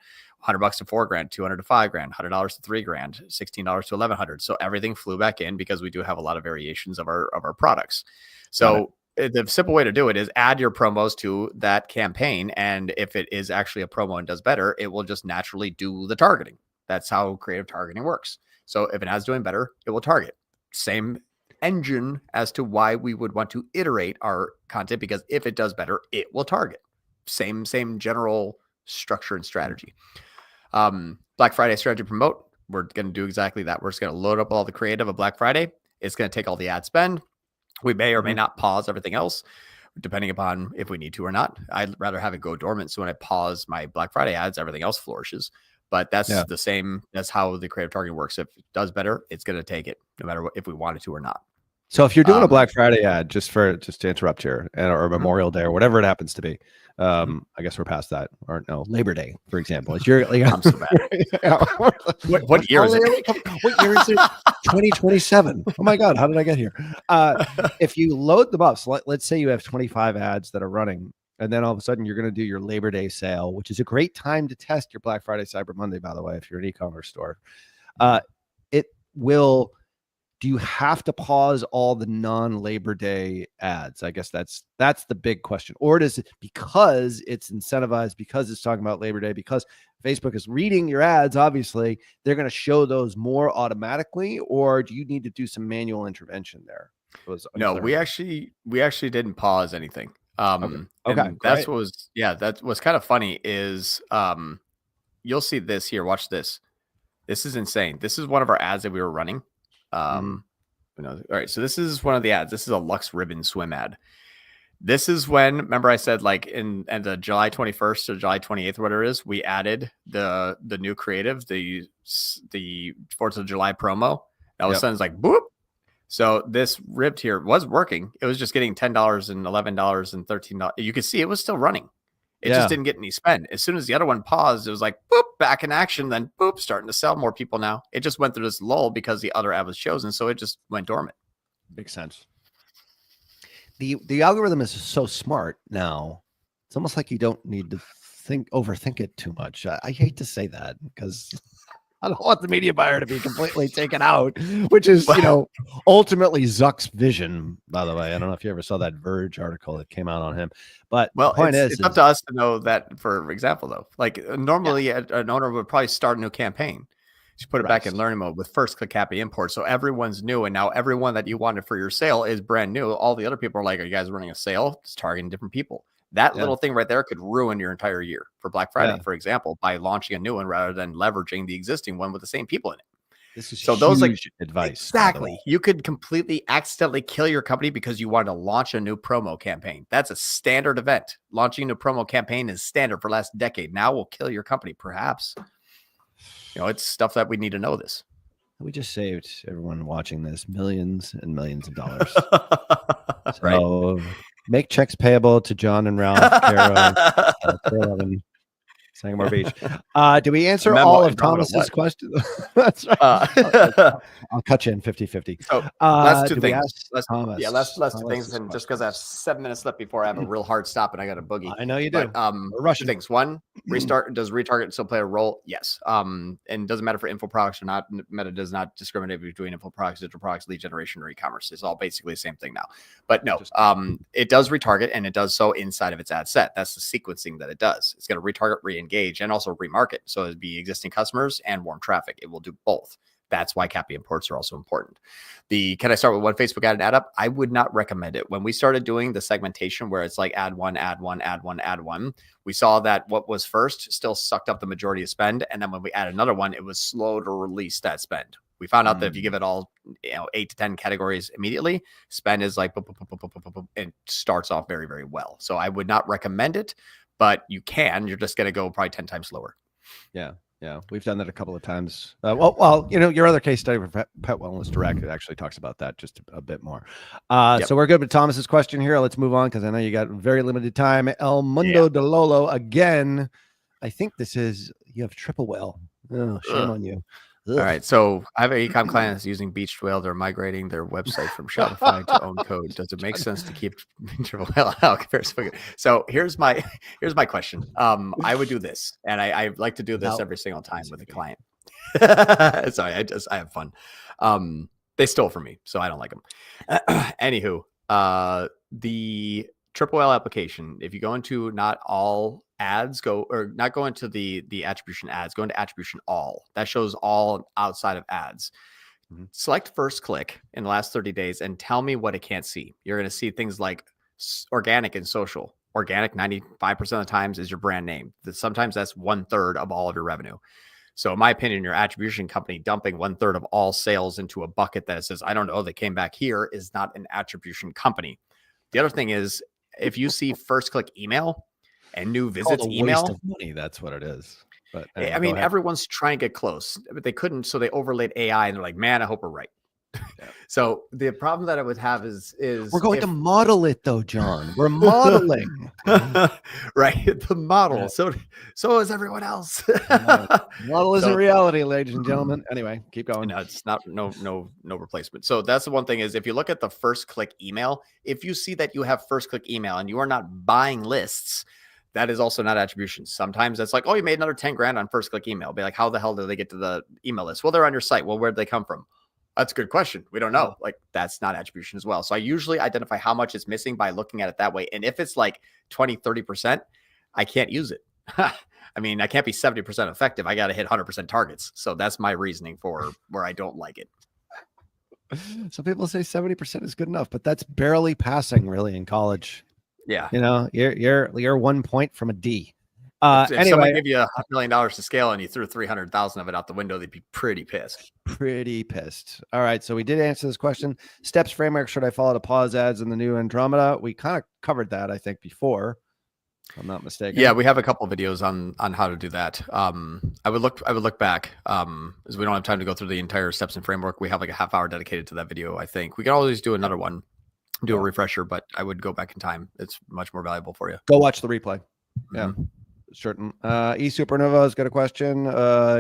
$100 to $4,000, $200 to $5,000, $100 to $3,000, $16 to $1,100. So everything flew back in because we do have a lot of variations of our products. So the simple way to do it is add your promos to that campaign. And if it is actually a promo and does better, it will just naturally do the targeting. That's how creative targeting works. So if an ad's doing better, it will target. Same engine as to why we would want to iterate our content, because if it does better, it will target. Same general structure and strategy. Black Friday strategy promote. We're going to do exactly that. We're just going to load up all the creative of Black Friday. It's going to take all the ad spend. We may or may not pause everything else, depending upon if we need to or not. I'd rather have it go dormant. So when I pause my Black Friday ads, everything else flourishes. But that's the same. That's how the creative targeting works. If it does better, it's going to take it, no matter if we want it to or not. So if you're doing a Black Friday ad, just to interrupt here, or Memorial Day or whatever it happens to be, I guess we're past that, or no, Labor Day, for example. It's your, I'm so bad. What year is it? What year is it? 2027. Oh my God, how did I get here? If you load them up, so let's say you have 25 ads that are running, and then all of a sudden you're going to do your Labor Day sale, which is a great time to test your Black Friday, Cyber Monday, by the way, if you're an e-commerce store. It will. Do you have to pause all the non-Labor Day ads? I guess that's the big question. Or does it, because it's incentivized, because it's talking about Labor Day, because Facebook is reading your ads, obviously, they're going to show those more automatically, or do you need to do some manual intervention there? No, we actually didn't pause anything. Okay. And that's what was, that was kind of funny is you'll see this here. Watch this. This is insane. This is one of our ads that we were running. All right, so this is one of the ads. This is a Lux Ribbon swim ad. This is when, remember I said like in the July 21st or July 28th or whatever it is, we added the new creative, the 4th of July promo. All of a sudden it's like boop. So this ribbed here was working. It was just getting $10 and $11 and $13. You could see it was still running. It just didn't get any spend. As soon as the other one paused, it was like, boop, back in action. Then, boop, starting to sell more people now. It just went through this lull because the other ad was chosen. So it just went dormant. Makes sense. The algorithm is so smart now. It's almost like you don't need to overthink it too much. I hate to say that because I don't want the media buyer to be completely taken out, which is, ultimately Zuck's vision, by the way. I don't know if you ever saw that Verge article that came out on him. But the point is, it's up to us to know that, for example, though. Like normally an owner would probably start a new campaign. You put it back in learning mode with first click cAPI import. So everyone's new. And now everyone that you wanted for your sale is brand new. All the other people are like, are you guys running a sale? It's targeting different people. That little thing right there could ruin your entire year for Black Friday, for example, by launching a new one rather than leveraging the existing one with the same people in it. This is so those like advice. Exactly. You could completely accidentally kill your company because you wanted to launch a new promo campaign. That's a standard event. Launching a new promo campaign is standard for the last decade. Now will kill your company, perhaps. It's stuff that we need to know this. We just saved everyone watching this millions and millions of dollars. Right. Make checks payable to John and Ralph, Kara, and Sangamo Beach. Do we answer all of Thomas's questions? That's right. I'll cut you in 50-50. So last two things. Last two things. And just because I have 7 minutes left before I have a real hard stop and I got a boogie. I know you do. But, we're rushing. Two things. One, does retarget still play a role? Yes. And it doesn't matter for info products or not. Meta does not discriminate between info products, digital products, lead generation, or e-commerce. It's all basically the same thing now. But no, it does retarget, and it does so inside of its ad set. That's the sequencing that it does. It's going to retarget, re-engage, and also remarket. So it'd be existing customers and warm traffic. It will do both. That's why cAPI imports are also important. Can I start with one Facebook ad and add up? I would not recommend it. When we started doing the segmentation where it's like add one, add one, add one, add one, we saw that what was first still sucked up the majority of spend. And then when we add another one, it was slow to release that spend. We found out that if you give it all, 8 to 10 categories immediately, spend is like, and starts off very, very well. So I would not recommend it, but you can. You're just going to go probably 10 times slower. Yeah. Yeah, we've done that a couple of times. Well, your other case study for Pet Wellness Direct, it actually talks about that just a bit more. So we're good with Thomas's question here. Let's move on because I know you got very limited time. El Mundo de Lolo again. I think you have triple whale. Oh, shame on you. All right, so I have an e-com client that's using Beach Whale. They're migrating their website from Shopify to own code. Does it make sense to keep triple whale out? So here's my question. I would do this, and I like to do this every single time with a client. Sorry, I have fun. They stole from me, so I don't like them. Anywho, the triple whale application. If you go into not all ads, go into the attribution ads, go into attribution all. That shows all outside of ads. Select first click in the last 30 days and tell me what it can't see. You're going to see things like organic and social. Organic 95% of the times is your brand name. Sometimes that's 1/3 of all of your revenue. So in my opinion, your attribution company dumping 1/3 of all sales into a bucket that says, I don't know, they came back here, is not an attribution company. The other thing is, if you see first click email and new visits email, waste of money, that's what it is. But I mean, everyone's trying to get close, but they couldn't. So they overlaid AI and they're like, man, I hope we're right. So the problem that I would have is we're going to model it though, John. We're modeling. Right, the model. So is everyone else. Model isn't reality, ladies and gentlemen. Anyway, keep going. No, it's not. No replacement. So that's the one thing is if you look at the first click email, if you see that you have first click email and you are not buying lists, that is also not attribution. Sometimes that's like, oh, you made another 10 grand on first click email. Be like, how the hell did they get to the email list? Well, they're on your site. Well, where'd they come from? That's a good question. We don't know. Like that's not attribution as well. So I usually identify how much is missing by looking at it that way. And if it's like 20, 30%, I can't use it. I mean, I can't be 70% effective. I got to hit 100% targets. So that's my reasoning for where I don't like it. Some people say 70% is good enough, but that's barely passing really in college. Yeah. You know, you're 1 point from a D. If anyway, someone gave you $1 million to scale and you threw 300,000 of it out the window, they'd be pretty pissed. All right. So we did answer this question. Steps framework. Should I follow the pause ads in the new Andromeda? We kind of covered that, I think, before. If I'm not mistaken. Yeah, we have a couple of videos on how to do that. I would look back as we don't have time to go through the entire steps and framework. We have like a half hour dedicated to that video. I think we can always do another one, do a refresher, but I would go back in time. It's much more valuable for you. Go watch the replay. Yeah. Certain. eSupernova's got a question.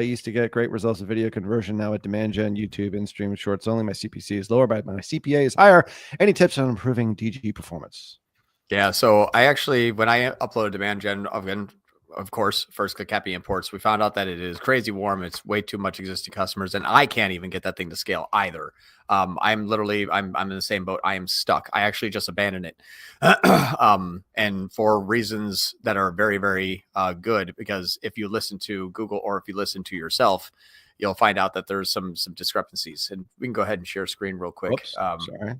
Used to get great results of video conversion. Now at Demand Gen, YouTube, in-stream, shorts only. My CPC is lower, but my CPA is higher. Any tips on improving DG performance? Yeah. So I actually, when I uploaded Demand Gen, of course, first click cAPI imports, we found out that it is crazy warm. It's way too much existing customers, and I can't even get that thing to scale either. I'm in the same boat. I am stuck. I actually just abandoned it. And for reasons that are very, very good, because if you listen to Google or if you listen to yourself, you'll find out that there's some discrepancies. And we can go ahead and share screen real quick. Oops, sorry.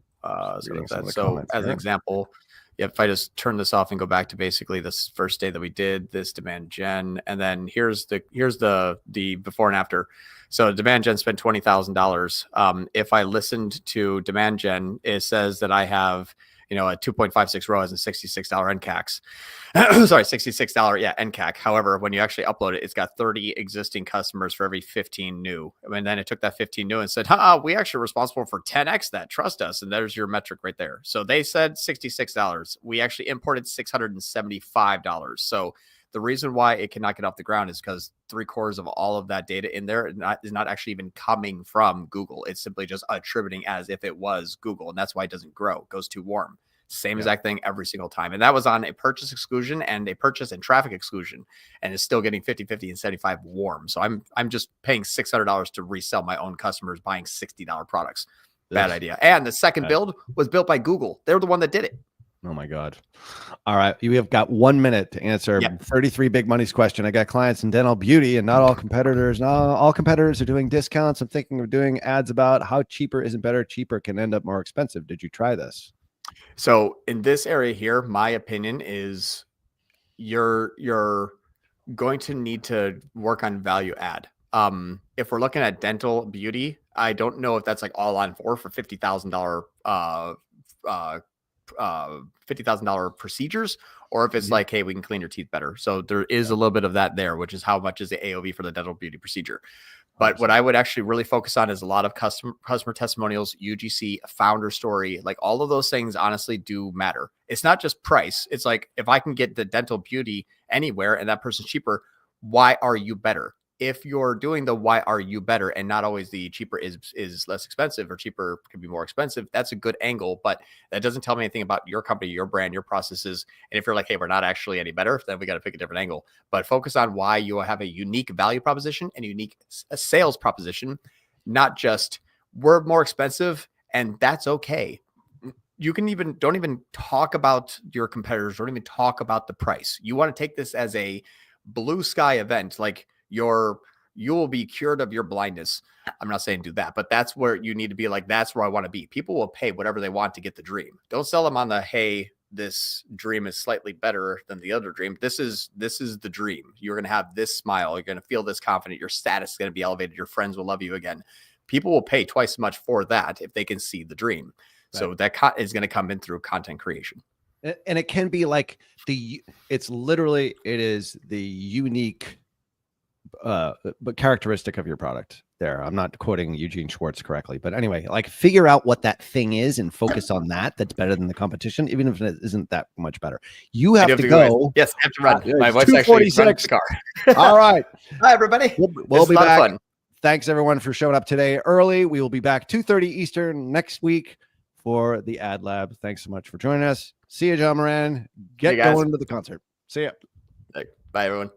So as an example, if I just turn this off and go back to basically this first day that we did this Demand Gen, and then here's the before and after. So Demand Gen spent $20,000. If I listened to Demand Gen, it says that I have, a 2.56 ROAS and $66 NCACs. Sorry, $66 NCAC. However, when you actually upload it, it's got 30 existing customers for every 15 new. And then it took that 15 new and said, we actually are responsible for 10x that. Trust us. And there's your metric right there. So they said $66. We actually imported $675. So the reason why it cannot get off the ground is because 3/4 of all of that data in there is not actually even coming from Google. It's simply just attributing as if it was Google. And that's why it doesn't grow. It goes too warm. Same exact thing every single time. And that was on a purchase exclusion and a purchase and traffic exclusion. And it's still getting 50, 50, and 75 warm. So I'm just paying $600 to resell my own customers buying $60 products. Bad idea. And the second build was built by Google. They're the one that did it. Oh my God. All right. We have got 1 minute to answer 33 big money's question. I got clients in dental beauty and not all competitors. Not all competitors are doing discounts. I'm thinking of doing ads about how cheaper isn't better. Cheaper can end up more expensive. Did you try this? So in this area here, my opinion is you're going to need to work on value add. If we're looking at dental beauty, I don't know if that's like all on for $50,000 $50,000 procedures, or if it's like, hey, we can clean your teeth better. So there is a little bit of that there, which is how much is the AOV for the dental beauty procedure. But what I would actually really focus on is a lot of customer testimonials, UGC, founder story, like all of those things honestly do matter. It's not just price. It's like, if I can get the dental beauty anywhere and that person's cheaper, why are you better? If you're doing the why are you better and not always the cheaper is less expensive or cheaper could be more expensive, that's a good angle, but that doesn't tell me anything about your company, your brand, your processes. And if you're like, hey, we're not actually any better, then we got to pick a different angle. But focus on why you have a unique value proposition and a unique sales proposition, not just we're more expensive and that's okay. You can don't even talk about your competitors, don't even talk about the price. You want to take this as a blue sky event, like you will be cured of your blindness. I'm not saying do that, but that's where you need to be like, that's where I want to be. People will pay whatever they want to get the dream. Don't sell them on the, hey, this dream is slightly better than the other dream. This is the dream. You're going to have this smile. You're going to feel this confident. Your status is going to be elevated. Your friends will love you again. People will pay twice as much for that if they can see the dream. Right. So that is going to come in through content creation. And it can be like it is the unique but characteristic of your product there. I'm not quoting Eugene Schwartz correctly, but anyway, like figure out what that thing is and focus on that. That's better than the competition, even if it isn't that much better. You have to go. Yes, I have to run. My wife's actually running the car. All right. Hi, everybody. We'll be back. Fun. Thanks everyone for showing up today early. We will be back 2:30 Eastern next week for the Ad Lab. Thanks so much for joining us. See you, John Moran. Get going to the concert. See ya. Bye, everyone.